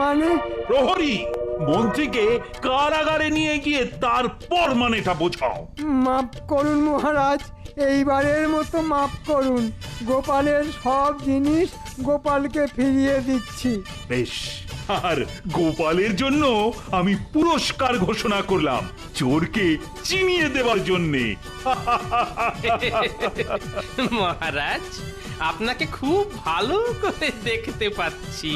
মানে প্রহরী, মন্ত্রীকে কারাগারে নিয়ে গিয়ে তারপর মানেটা বোঝাও। মাফ করুন মহারাজ, এইবারের মতো মাফ করুন। গোপালের সব জিনিস গোপালকে ফিরিয়ে দিচ্ছি। বেশ, আর গোপালের জন্য আমি পুরস্কার ঘোষণা করলাম, চোরকে চিনিয়ে দেওয়ার জন্যে। মহারাজ, আপনাকে খুব ভালো করে দেখতে পাচ্ছি।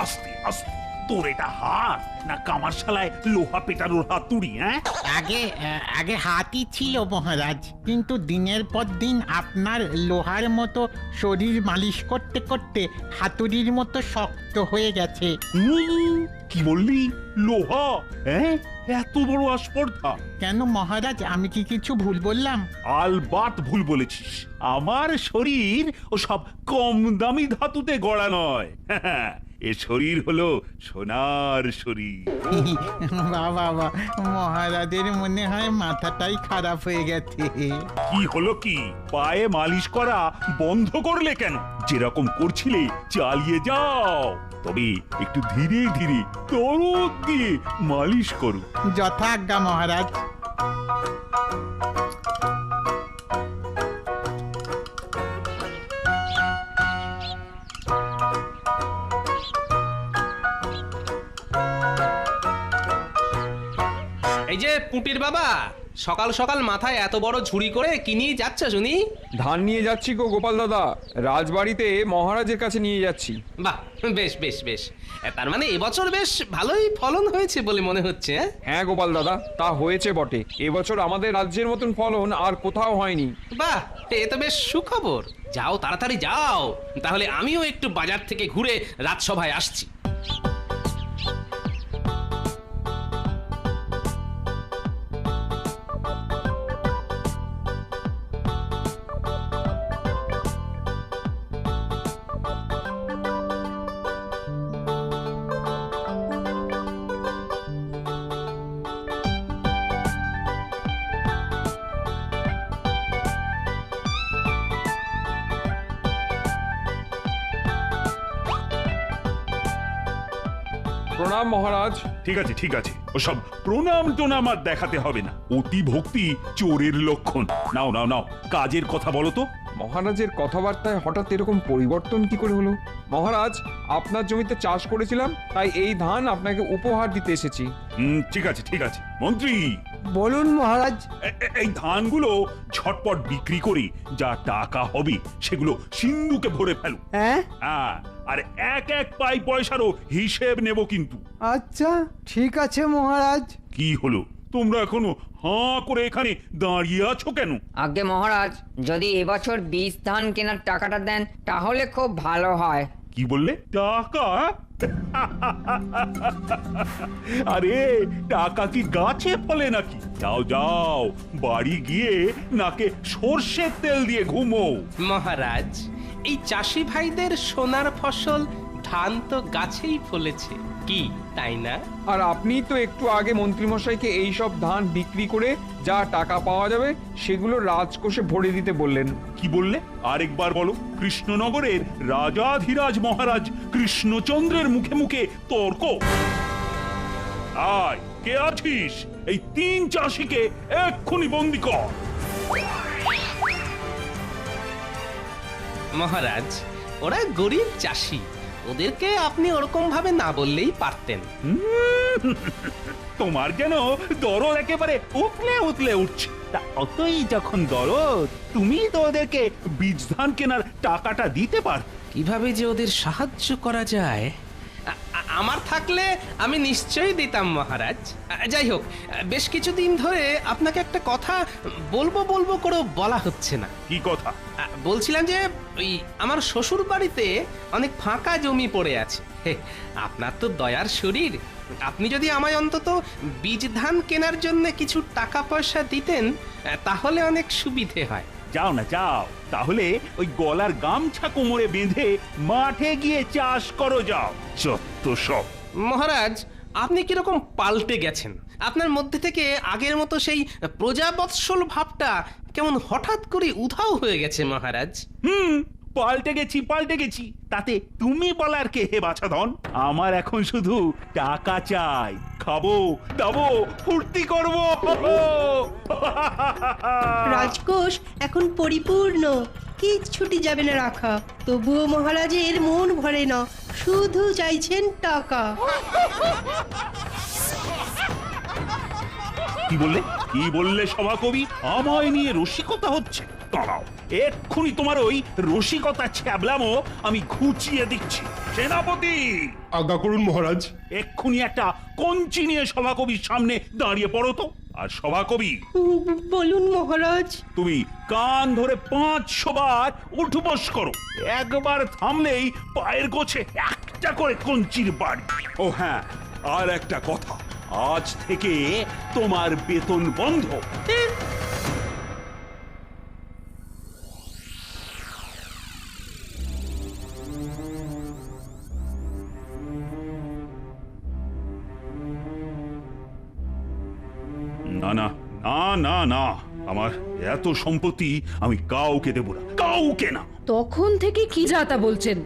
আস্তে আস্তে, তোর এটা হাত না কামারশালায় লোহা পেটানোর হাতুড়ি? হ্যাঁ, আগে হাতই ছিল মহারাজ, কিন্তু দিনের পর দিন আপনার লোহার মতো শরীর মালিশ করতে করতে হাতুড়ির মতো শক্ত হয়ে গেছে। কি বললি? লোহা? হ্যাঁ, এত বড় আস্পর্ধা! কেন মহারাজ, আমি কি কিছু ভুল বললাম? আলবাত ভুল বলেছিস। আমার শরীর ও সব কম দামি ধাতুতে গড়া নয়। এ শরীর হলো সোনার শরীর। বাবা, মহারাজের মনে হয় মাথাটাই খারাপ হয়ে গেছে। কি হলো কি? পায়ে মালিশ করা বন্ধ করলে কেন? যেরকম করছিলে চালিয়ে যাও, তবে একটু ধীরে ধীরে দরদ দিয়ে মালিশ করো। যথাজ্ঞা মহারাজ। এই যে পুটির বাবা, সকাল সকাল মাথায় এত বড় ঝুড়ি করে কি নিয়ে যাচ্ছ শুনি? ধান নিয়ে যাচ্ছি গো গোপাল দাদা, রাজবাড়িতে মহারাজের কাছে নিয়ে যাচ্ছি। বাহ, বেশ বেশ বেশ, তার মানে এবছর বেশ ভালোই ফলন হয়েছে বলে মনে হচ্ছে। হ্যাঁ গোপাল দাদা, তা হয়েছে বটে। এবছর আমাদের রাজ্যের মতন ফলন আর কোথাও হয়নি। বাহ, এ তো বেশ সুখবর। যাও, তাড়াতাড়ি যাও, তাহলে আমিও একটু বাজার থেকে ঘুরে রাজসভায় আসছি। প্রণাম মহারাজ। ঠিক আছে ঠিক আছে, ওসব প্রণাম টোনাম আর দেখাতে হবে না। অতি ভক্তি চোরের লক্ষণ। নাও নাও নাও, কাজের কথা বলো তো। মহারাজের কথাবার্তায় হঠাৎ এরকম পরিবর্তন কি করে হলো? মহারাজ, আপনার জমিতে চাষ করেছিলাম, তাই এই ধান আপনাকে উপহার দিতে এসেছি। ঠিক আছে ঠিক আছে। মন্ত্রী বলুন মহারাজ। এই ধানগুলো ঝটপট বিক্রি করে যা টাকা হবে সেগুলো সিন্ধুকে ভরে ফেলো। হ্যাঁ, আর এক এক পয়সারও হিসেব নেব কিন্তু। আচ্ছা ঠিক আছে মহারাজ। কি হলো, তোমরা এখনো হাঁ করে এখানে দাঁড়িয়ে আছো কেন? আগে মহারাজ, যদি এবছর বীজ ধান কেনার টাকাটা দেন তাহলে খুব ভালো হয়। কি বললে? টাকা? আরে টাকা কি গাছে ফলে নাকি? যাও যাও, বাড়ি গিয়ে নাকে সর্ষের তেল দিয়ে ঘুমো। মহারাজ, এই চাষি ভাইদের সোনার ফসল ধান তো গাছেই ফলেছে, কি তাই না? আর আপনি তো একটু আগে মন্ত্রীমশাইকে এই সব ধান বিক্রি করে যা টাকা পাওয়া যাবে সেগুলো রাজকোষে ভরে দিতে বললেন। কি বললে? আরেকবার বলো। কৃষ্ণনগরের রাজাধিরাজ মহারাজ কৃষ্ণচন্দ্রের মুখে মুখে তর্ক? আয়, কে আছিস? এই 3 চাষিকে এক্ষুনি বন্দি কর। মহারাজ, ওরা গরিব চাষি, ওদেরকে আপনি ওরকম ভাবে না বললেই পারতেন। তোমার যেন দরদ একেবারে উতলে উতলে উঠছে। তা অতই যখন দরদ, তুমি তো ওদেরকে বীজ ধান কেনার টাকাটা দিতে পার। কিভাবে যে ওদের সাহায্য করা যায়, আমার থাকলে আমি নিশ্চয়ই দিতাম মহারাজ। যাই হোক, বেশ কিছুদিন ধরে আপনাকে একটা কথা বলবো বলবো করে বলা হচ্ছে না। কি কথা? বলছিলাম যে ওই আমার শ্বশুর বাড়িতে অনেক ফাঁকা জমি পড়ে আছে। আপনার তো দয়ার শরীর, আপনি যদি আমায় অন্তত বীজ ধান কেনার জন্য কিছু টাকা পয়সা দিতেন তাহলে অনেক সুবিধে হয়। যাও না যাও, তাহলে ওই গলার গামছা কোমরে বেঁধে মাঠে গিয়ে চাষ করো। যাও, যত সব। মহারাজ, আপনি কিরকম পাল্টে গেছেন। আপনার মধ্যে থেকে আগের মতো সেই প্রজাবৎসল ভাবটা কেমন হঠাৎ করে উধাও হয়ে গেছে মহারাজ। পাল্টে গেছি, তাতে তুমি বলার কে হে বাছাধন? আমার এখন শুধু টাকা চাই, খাবো দাবো, ফুর্তি করবো। রাজকোষ এখন পরিপূর্ণ, কিচ্ছুটি যাবে না রাখা। তবুও মহারাজের মন ভরে না, শুধু চাইছেন টাকা। কি বললে সভাকবি? আমায় নিয়ে রসিকতা হচ্ছে? দাঁড়াও, এক্ষুনি তোমার ওই রসিকতা ছ্যাবলামো আমি ঘুচিয়ে দিচ্ছি। সেনাপতি, আজ্ঞা করুন মহারাজ। এক্ষুনি একটা কঞ্চি নিয়ে সভাকবির সামনে দাঁড়িয়ে পড়ো তো। আর সভাকবি, বলুন মহারাজ। তুমি কান ধরে 500 বার উঠবস করো। একবার থামলেই পায়ের গোছে একটা করে কঞ্চির বাড়ি। ও হ্যাঁ, আর একটা কথা, আজ থেকে তোমার বেতন বন্ধ। না না না না না, আমার এত সম্পত্তি আমি কাউকে দেব না, কাউকে না। তখন থেকে কি যাতা বলছেন?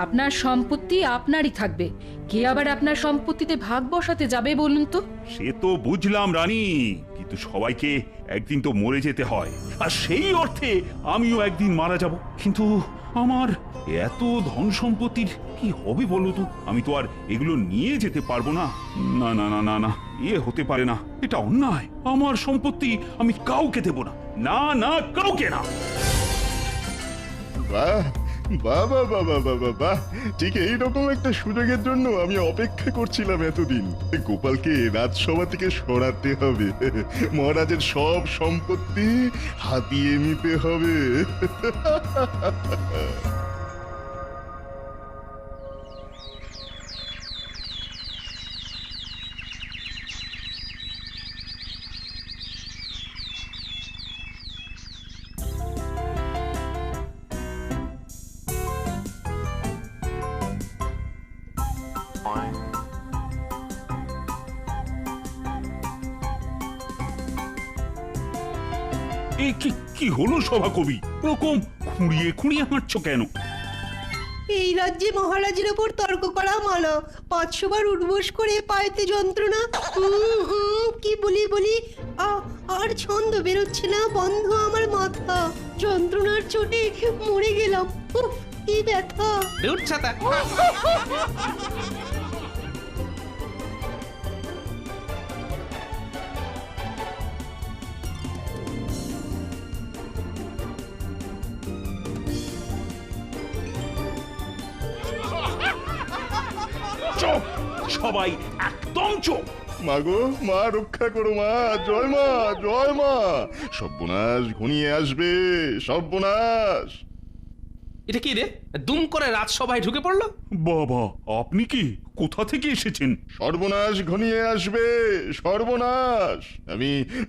আপনার সম্পত্তি আপনারই থাকবে, কে আবার আপনার সম্পত্তিতে ভাগ বসাতে যাবে বলুন তো? সে তো বুঝলাম রানী, কিন্তু সবাইকে একদিন তো মরে যেতে হয়, আর সেই অর্থে আমিও একদিন মারা যাব। কিন্তু আমার এত ধন সম্পত্তির কি হবে বলো তো? আমি তো আর এগুলো নিয়ে যেতে পারবো না। না না না না না, এ হতে পারে না, এটা অন্যায়। আমার সম্পত্তি আমি কাউকে দেব না, না না, কাউকে না। বাহ বাহ বাহ বাহ বাহ বাহ বাহ বাহ, ঠিক এইরকম একটা সুযোগের জন্য আমি অপেক্ষা করছিলাম এতদিন। গোপালকে রাজসভা থেকে সরাতে হবে, মহারাজের সব সম্পত্তি হাতিয়ে নিতে হবে। এই কি হলো সভাকবি? ওরকম খুঁড়িয়ে খুঁড়িয়ে হাঁটছো কেন? এই রাজ্যে মহারাজের ওপর তর্ক করা মানা। 500 বার উঠবোস করে পায়েতে যন্ত্রণা। কি বলি বলি, আর ছন্দ বেরোচ্ছে না, বন্ধ আমার মাথা। যন্ত্রণার চোটে মরে গেলাম। উফ, কি ব্যথা! দূর ছাতা। চুপ, সবাই একদম চুপ। মাগো, মা রক্ষা করো, মা জয় মা, জয় মা। সর্বনাশ ঘনিয়ে আসবে, সর্বনাশ। এটা কি রে, দুম করে রাজসভায় ঢুকে পড়লো? বাবা, আপনি কি কোথা থেকে এসেছেন? সর্বনাশ ঘনিয়ে আসবে, সর্বনাশ।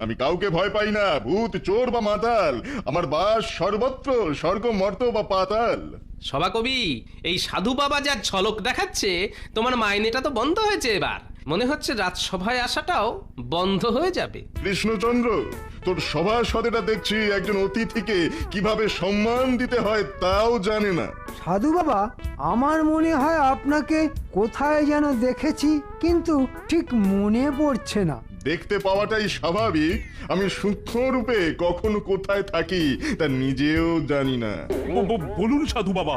আমি কাউকে ভয় পাই না, ভূত, চোর বা মাতাল। আমার বাস সর্বত্র, স্বর্গ, মর্ত বা পাতাল। সভাকবি, এই সাধু বাবা যা ঝলক দেখাচ্ছে, তোমার মাইনেটা তো বন্ধ হয়েছে এবার। মনে হচ্ছে রাজসভায় আসাটাও বন্ধ হয়ে যাবে। কৃষ্ণচন্দ্র, তোর সভাসদেরা দেখছি একজন অতিথিকে কিভাবে সম্মান দিতে হয় তাও জানে না। সাধু বাবা, আমার মনে হয় আপনাকে কোথায় যেন দেখেছি, কিন্তু ঠিক মনে পড়ছে না। দেখতে পাওয়াটাই স্বাভাবিক। আমি সূক্ষ্ম রূপে কখন কোথায় থাকি তা নিজেও জানি না। বলুন সাধু বাবা,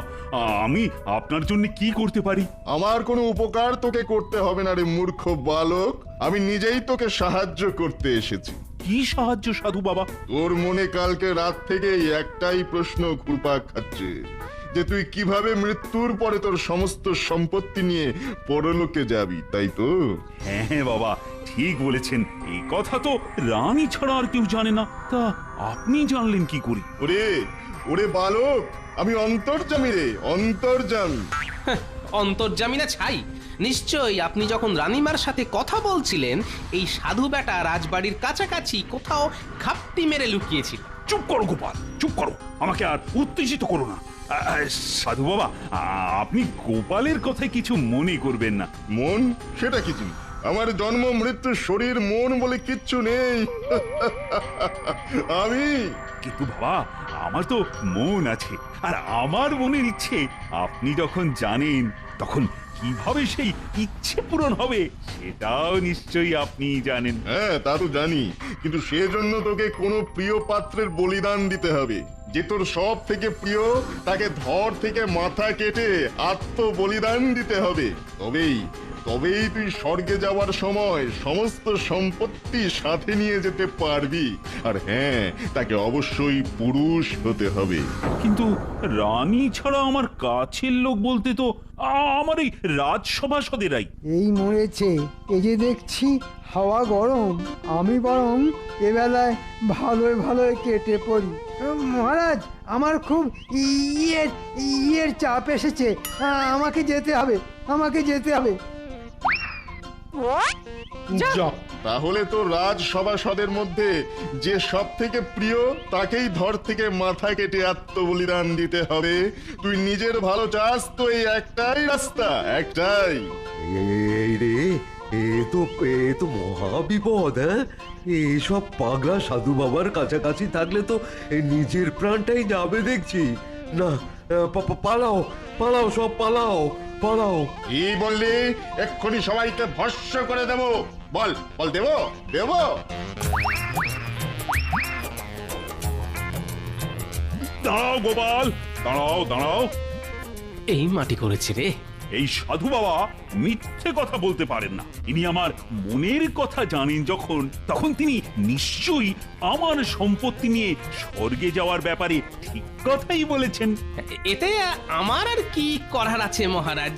আমি আপনার জন্য কি করতে পারি? আমার কোনো উপকার তোকে করতে হবে না রে মূর্খ বালক, আমি নিজেই তোকে সাহায্য করতে এসেছি। কি সাহায্য সাধু বাবা? তোর মনে কালকে রাত থেকেই একটাই প্রশ্ন ঘুরপাক খাচ্ছে, যে তুই কিভাবে মৃত্যুর পরে তোর সমস্ত সম্পত্তি নিয়ে পরলোকে যাবি, তাই তো? হ্যাঁ বাবা, ঠিক বলেছেন। এই কথা তো রানী ছাড়া আর কেউ জানে না, তা আপনি জানলেন কি করে? ওরে বালক, আমি অন্তর্যামী রে, অন্তর্যামী। অন্তর্যামী না ছাই, নিশ্চয়ই আপনি যখন রানীমার সাথে কথা বলছিলেন, এই সাধু বেটা রাজবাড়ির কাছাকাছি কোথাও ঘাপটি মেরে লুকিয়েছিল। চুপ করো গোপাল, চুপ করো, আমাকে আর উত্তেজিত করো না। সাধু বাবা, আপনি গোপালের কথায় কিছু মনে করবেন না। মন? সেটা কি জিনিস? আমার জন্ম, মৃত্যু, শরীর, মন বলে কিচ্ছু নেই। আমি কিন্তু বাবা, আমার তো মন আছে, আর আমার মনের ইচ্ছে আপনি যখন জানেন, তখন কিভাবে সেই ইচ্ছে পূরণ হবে সেটাও নিশ্চয়ই আপনি জানেন। হ্যাঁ, তা তো জানি, কিন্তু সেজন্য তোকে কোনো প্রিয় পাত্রের বলিদান দিতে হবে। যে তোর সব থেকে প্রিয়, তাকে ধর থেকে মাথা কেটে আত্ম বলিদান দিতে হবে। তবেই তুই স্বর্গে যাওয়ার সময় সমস্ত সম্পত্তি সাথে নিয়ে যেতে পারবি। আর হ্যাঁ, তাকে অবশ্যই পুরুষ হতে হবে। কিন্তু রানী ছাড়া আমার কাছের লোক বলতে তো আমার এই রাজসভাসদেরাই। এই মরেছে, এই যে দেখছি হাওয়া গরম, আমি বরং এবেলায় ভালোই ভালোই কেটে পড়ি। মহারাজ, আমার খুব ইয়ের চাপ এসেছে, আমাকে যেতে হবে, আমাকে যেতে হবে। যা, তাহলে তো রাজসভাসদের মধ্যে যে সব থেকে প্রিয় তাকেই ধর থেকে মাথা কেটে আত্মবলিদান দিতে হবে। তুই নিজের ভালো চাস তো এই একটাই রাস্তা, একটাই। এই রে, এ তো মহা বিপদ। হ্যাঁ, এসব পাগলা সাধু বাবার কাছাকাছি থাকলে তো নিজের প্রাণটাই যাবে দেখছি। না, পালাও পালাও, সব পালাও পালাও। কি বললি? এক্ষুনি সবাইকে ভস্ম করে দেব। বল বল, দেব দেব। দাঁড়াও গোপাল, দাঁড়াও দাঁড়াও। এই মাটি করেছে রে। এই সাধু বাবা মিথ্যে কথা বলতে পারেন না। তিনি আমার মনের কথা জানেন যখন, তখন তিনি নিশ্চয়ই আমার সম্পত্তি নিয়ে স্বর্গে যাওয়ার ব্যাপারে ঠিক কথাই বলেছেন। এতে আমার আর কি করার আছে মহারাজ?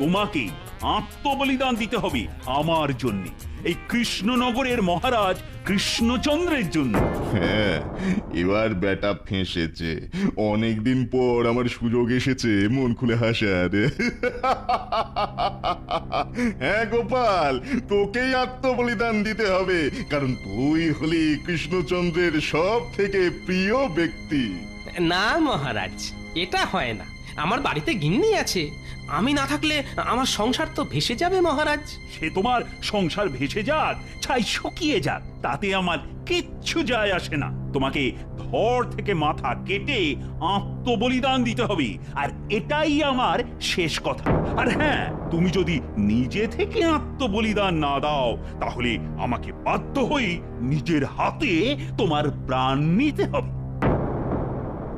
তোমাকে আত্মবলিদান দিতে হবে আমার জন্য, এই কৃষ্ণনগরের মহারাজ কৃষ্ণচন্দ্রের জন্য। হ্যাঁ, এবার বেটা ফেঁসেছে। অনেকদিন পর আমার সুযোগ এসেছে মন খুলে হাসার। হ্যাঁ গোপাল, তোকেই আত্মবলিদান দিতে হবে, কারণ তুই হলি কৃষ্ণচন্দ্রের সব থেকে প্রিয় ব্যক্তি। না মহারাজ, এটা হয় না। আমার বাড়িতে গিন্নি আছে, আমি না থাকলে আমার সংসার তো ভেসে যাবে মহারাজ। সে তোমার সংসার ভেসে যাক, ছাই শুকিয়ে যাক, তাতে আমার কিচ্ছু যায় আসে না। তোমাকে ধর থেকে মাথা কেটে আত্মবলিদান দিতে হবে, আর এটাই আমার শেষ কথা। আর হ্যাঁ, তুমি যদি নিজে থেকে আত্মবলিদান না দাও, তাহলে আমাকে বাধ্য হয়ে নিজের হাতে তোমার প্রাণ নিতে হবে।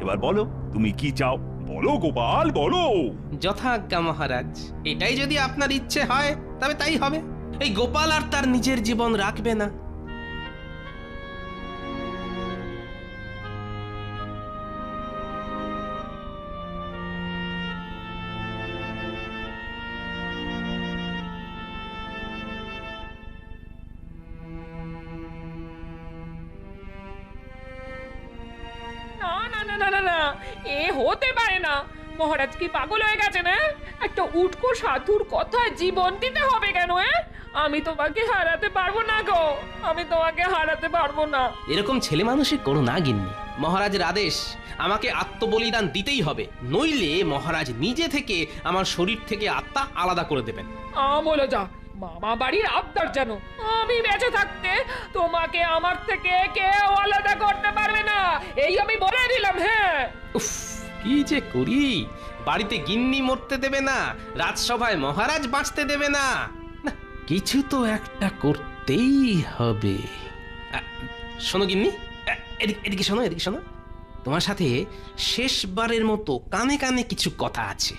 এবার বলো, তুমি কি চাও? বলো গোপাল, বলো। যথাজ্ঞা মহারাজ, এটাই যদি আপনার ইচ্ছে হয় তবে তাই হবে। এই গোপাল আর তার নিজের জীবন রাখবে না। না না না না না না, এ হতে পারে না। মহারাজ কি পাগল হয়ে গেছে না? একটা উটকো সাধুর কথায় জীবন দিতে হবে কেন? আমি তোমাকে হারাতে পারবো না গো, আমি তোমাকে হারাতে পারবো না। এরকম ছেলে মানুষই করো না গিন্নি। মহারাজের আদেশ, আমাকে আত্মবলিদান দিতেই হবে, নইলে মহারাজ নিজে থেকে আমার শরীর থেকে আত্মা আলাদা করে দেবেন। বলে যা, মামা বাড়ির আবদার জানো, আমি বেঁচে থাকতে তোমাকে আমার থেকে কেউ আলাদা করতে পারবে না, এই আমি বলে দিলাম। হ্যাঁ, উফ, কি যে করি। বাড়িতে গিন্নি মরতে দেবে না, রাজসভায় মহারাজ বাঁচতে দেবে না। না, কিছু তো একটা করতেই হবে। শোনো গিন্নি, এদিকে শোনো, এদিকে শোনো। তোমার সাথে শেষবারের মতো কানে কানে কিছু কথা আছে।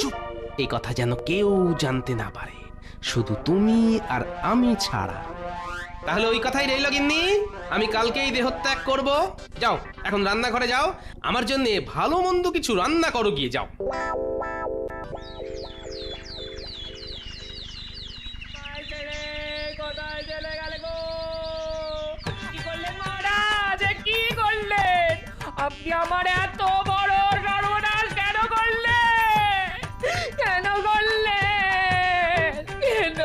চুপ, এই কথা যেন কেউ জানতে না পারে, শুধু তুমি আর আমি ছাড়া। তাহলে ওই কথাই রইল গিন্নি, আমি কালকেই দেহত্যাগ করব। যাও, এখন রান্নাঘরে যাও, আমার জন্য ভালো মন্দ কিছু রান্না করো, গিয়ে যাও। কোথায় চলে গেলে গো? কি করলেন মহারাজ, কি করলেন আপনি? আমার এত বড় সর্বনাশ কেন করলেন? কেন করলেন? কেন?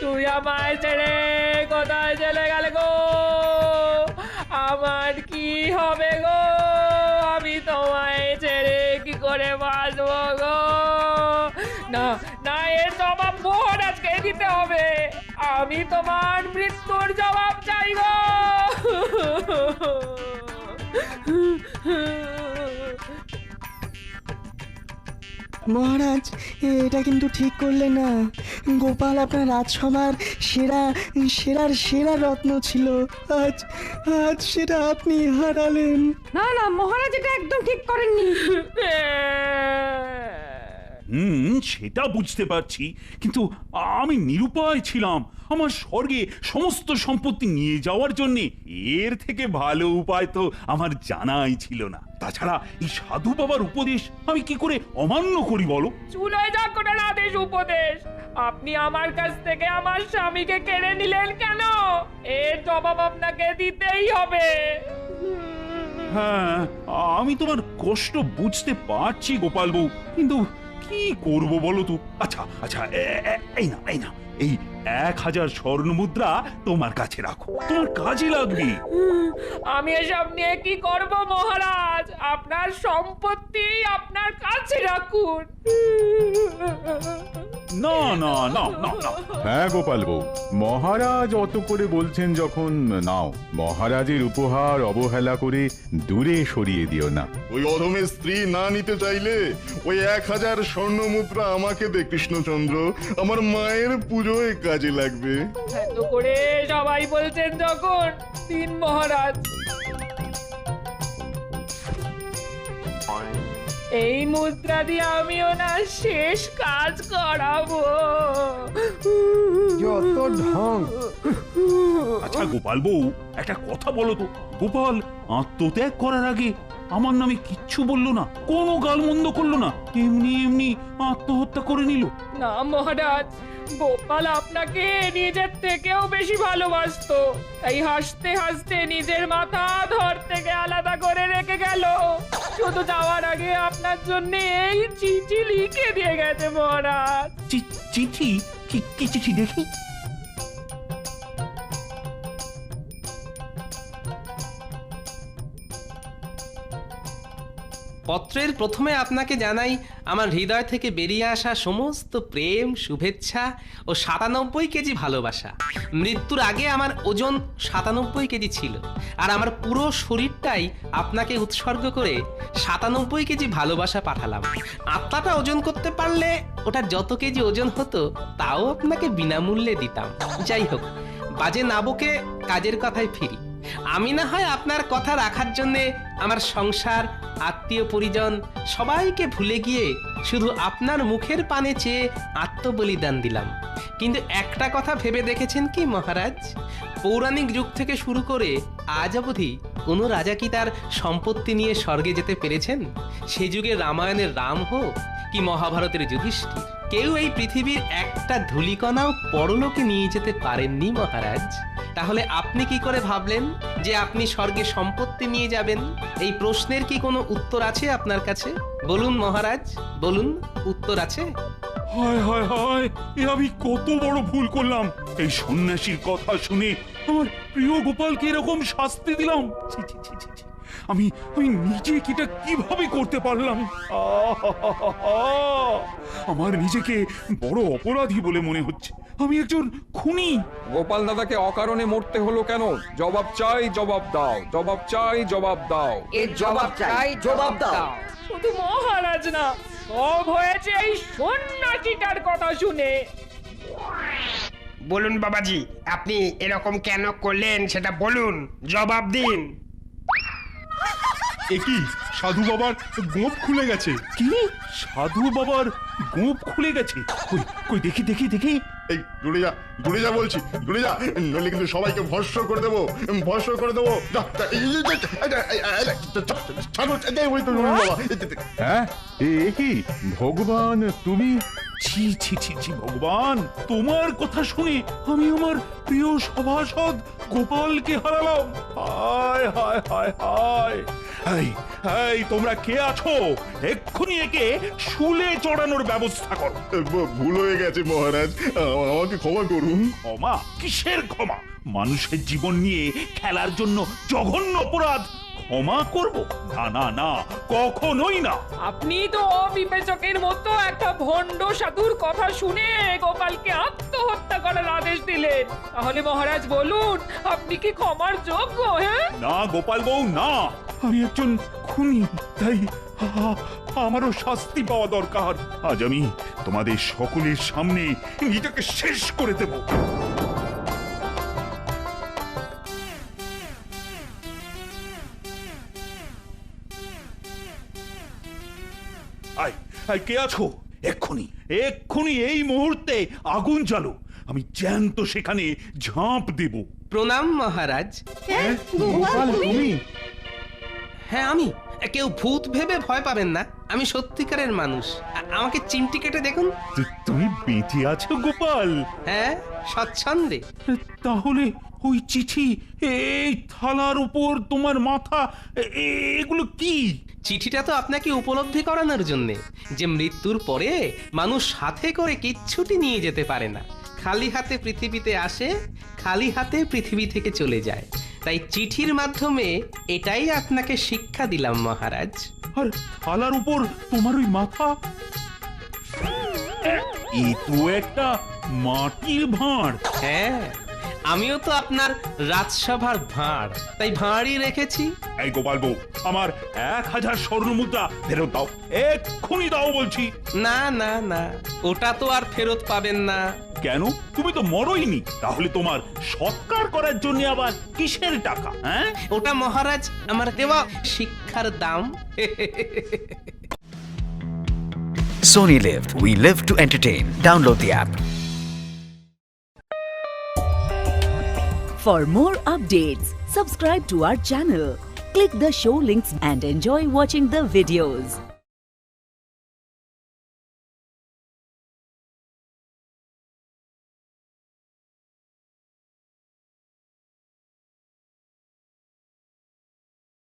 তুই আমায় ছেড়ে কোথায় চলে গেলে গো? আমার কি হবে গো? আমি তোমায় ছেড়ে কি করে বাঁচবো গো? না না, এর জবাব মহারাজকে দিতে হবে। আমি তোমার মৃত্যুর জবাব চাই গো। মহারাজ, এটা কিন্তু ঠিক করলে না। গোপাল আপনার রাজসভার সেরা সেরার সেরা রত্ন ছিল। আজ আজ সেটা আপনি হারালেন। না না মহারাজ এটা একদম ঠিক করেননি। সেটা বুঝতে পারছি, কিন্তু আমি নিরুপায় ছিলাম। আমার স্বর্গে সমস্ত সম্পত্তি নিয়ে যাওয়ার জন্য এর থেকে ভালো উপায় তো আমার জানাই ছিল না। তাছাড়া এই সাধু বাবার উপদেশ আমি কি করে অমান্য করি বলো? চুলোয় যা করে আদেশ উপদেশ, আপনি আমার কাছ থেকে আমার স্বামীকে কেড়ে নিলেন কেন? এর জবাব আপনাকে দিতেই হবে। হ্যাঁ, আমি তোমার কষ্ট বুঝতে পারছি গোপাল বউ, কিন্তু কি করব বলো তো? আচ্ছা আচ্ছা, এই না এই 1000 স্বর্ণ মুদ্রা তোমার কাছে রাখো, তোমার কাজে লাগবে। আমি এসব নিয়ে কি করব মহারাজ? আপনার সম্পত্তি আপনার কাছে রাখুন। না না না না না। হ্যাঁ গোপাল বউ, মহারাজ অত করে বলছেন যখন, নাও, মহারাজের উপহার অবহেলা করে দূরে সরিয়ে দিও না। ওই অধমের স্ত্রী না নিতে চাইলে ওই 1000 স্বর্ণ মুদ্রা আমাকে দে কৃষ্ণচন্দ্র, আমার মায়ের পুজোয় কাজে লাগবে। এত করে সবাই বলছেন যখন, দিন মহারাজ। এই মুদ্রা দিয়ে আমিও না শেষ কাজ করাবো। যত ঢং। আচ্ছা গোপাল বউ, একটা কথা বলো তো, গোপাল আত্মত্যাগ করার আগে আমার নামে কিচ্ছু বললো না, কোনো গালমন্দ করলো না, এমনি এমনি আত্মহত্যা করে নিল? না মহারাজ, গোপাল আপনাকে নিজের থেকেও বেশি ভালোবাসতো, তাই হাসতে হাসতে নিজের মাথা ধর থেকে আলাদা করে রেখে গেল। শুধু যাওয়ার আগে আপনার জন্য এই চিঠি লিখে দিয়ে গেছে মহারাজ। চিঠি? কি চিঠি দেখি? পত্রের প্রথমে আপনাকে জানাই আমার হৃদয় থেকে বেরিয়ে আসা সমস্ত প্রেম, শুভেচ্ছা ও 97 কেজি ভালোবাসা। মৃত্যুর আগে আমার ওজন 97 কেজি ছিল, আর আমার পুরো শরীরটাই আপনাকে উৎসর্গ করে 97 কেজি ভালোবাসা পাঠালাম। আত্মাটা ওজন করতে পারলে ওটা যত কেজি ওজন হতো তাও আপনাকে বিনামূল্যে দিতাম। যাই হোক, বাজে না বকে কাজের কথায় ফিরি। আমি না হয় আপনার কথা রাখার জন্যে আমার সংসার, আত্মীয় পরিজন সবাইকে ভুলে গিয়ে শুধু আপনার মুখের পানে চেয়ে আত্মবলিদান দিলাম। কিন্তু একটা কথা ভেবে দেখেছেন কি মহারাজ? পৌরাণিক যুগ থেকে শুরু করে আজ অবধি কোনো রাজা কি তার সম্পত্তি নিয়ে স্বর্গে যেতে পেরেছেন? সে যুগে রামায়ণের রাম হোক কি মহাভারতের যুধিষ্ঠির, কেউ এই পৃথিবীর একটা ধূলিকণাও পরলোকে নিয়ে যেতে পারেননি মহারাজ। তাহলে আপনি কি করে ভাবলেন যে আপনি স্বর্গে সম্পত্তি নিয়ে যাবেন? এই প্রশ্নের কি কোনো উত্তর আছে আপনার কাছে? বলুন মহারাজ, বলুন, উত্তর আছে? হায় হায় হায়, এ আমি কত বড় ভুল করলাম! এই সন্ন্যাসীর কথা শুনে আমার প্রিয় গোপালকে এরকম শাস্তি দিলাম। ছি ছি ছি ছি ছি। আমি নিজে কিটা কিভাবে করতে পারলাম? আমার নিজেকে বড় অপরাধী বলে মনে হচ্ছে। আমি একজন খুনি। গোপাল দাদাকে অকারণে মরতে হলো কেন? জবাব চাই, জবাব দাও। জবাব চাই, জবাব দাও। এর জবাব চাই, জবাব দাও। শুধু মহারাজ না, সব হয়েছে এই সন্ন্যাসীটার কথা শুনে। বলুন বাবাজি, আপনি এরকম কেন করলেন সেটা বলুন, জবাব দিন। কি সাধু বাবার গোপ খুলে গেছে? কি সাধু বাবার গোপ খুলে গেছে? কই কই দেখি দেখি দেখি। এই দূরে যা বলছি, দূরে যা, নইলে কিন্তু সবাইকে ভস্ম করে দেবো, ভস্ম করে দেবো। হ্যাঁ, এ কি ভগবান, তুমি? ছি ছি ছি ছি ভগবান, তোমার কথা শুনে আমি আমার প্রিয় সভাসদ গোপালকে হারালাম। হায় হায় হায় হায়। এই তোমরা কে আছো? এক্ষুনি একে শুলে চড়ানোর ব্যবস্থা করো। ভুল হয়ে গেছে মহারাজ, আমাকে ক্ষমা করুন। ক্ষমা? কিসের ক্ষমা? মানুষের জীবন নিয়ে খেলার জন্য জঘন্য অপরাধ। ক্ষমা করব? না না না, কখনোই না। আপনি তো অবিবেচকের মতো একটা ভণ্ড সাধুর কথা শুনে গোপালকে আত্মহত্যা করার আদেশ দিলেন। তাহলে মহারাজ বলুন, আপনি কি ক্ষমার যোগ্য? হ্যাঁ, না গোপাল বউ, না। আমি একজন খুনি, তাই আমারও শাস্তি পাওয়া দরকার। আজ আমি তোমাদের সকলের সামনে নিজেকে শেষ করে দেব। আয় আয়, কে আছো? এক্ষুনি এক্ষুনি এই মুহূর্তে আগুন জ্বালো, আমি জ্যান্ত সেখানে ঝাঁপ দেব। প্রণাম মহারাজ। গোপাল, তুমি? হ্যাঁ আমি। কেউ ভূত ভেবে ভয় পাবেন না, আমি সত্যিকারের মানুষ। আমাকে চিমটি কেটে দেখুন। তুমি বেঁচে আছো গোপাল? হ্যাঁ, স্বচ্ছন্দে। তাহলে ওই চিঠি, এই থালার উপর তোমার মাথা, এগুলো কি? চিঠিটা তো আপনাকে উপলব্ধি করানোর জন্যে যে মৃত্যুর পরে মানুষ সাথে করে কিচ্ছুটি নিয়ে যেতে পারে না। খালি হাতে পৃথিবীতে আসে, খালি হাতে পৃথিবী থেকে চলে যায়। তাই চিঠির মাধ্যমে এটাই আপনাকে শিক্ষা দিলাম মহারাজ। আর থালার উপর তোমার ওই মাথা, এ তো একটা মাটির ভাঁড়। হ্যাঁ, আমিও তো আপনার রাজসভার ভাঁড়, তাই ভাঁড়ই রেখেছি। এই গোপাল বউ, আমার 1000 স্বর্ণমুদ্রা ফেরত দাও, এক্ষুনি দাও বলছি। না না না, ওটা তো আর ফেরত পাবেন না। কেন? তুমি তো মরোইনি, তাহলে তোমার সৎকার করার জন্য আবার কিসের টাকা? হ্যাঁ, ওটা মহারাজ আমার দেওয়া শিক্ষার দাম। Sony Live. We live to entertain. Download the app. For more updates, subscribe to our channel, click the show links and enjoy watching the videos.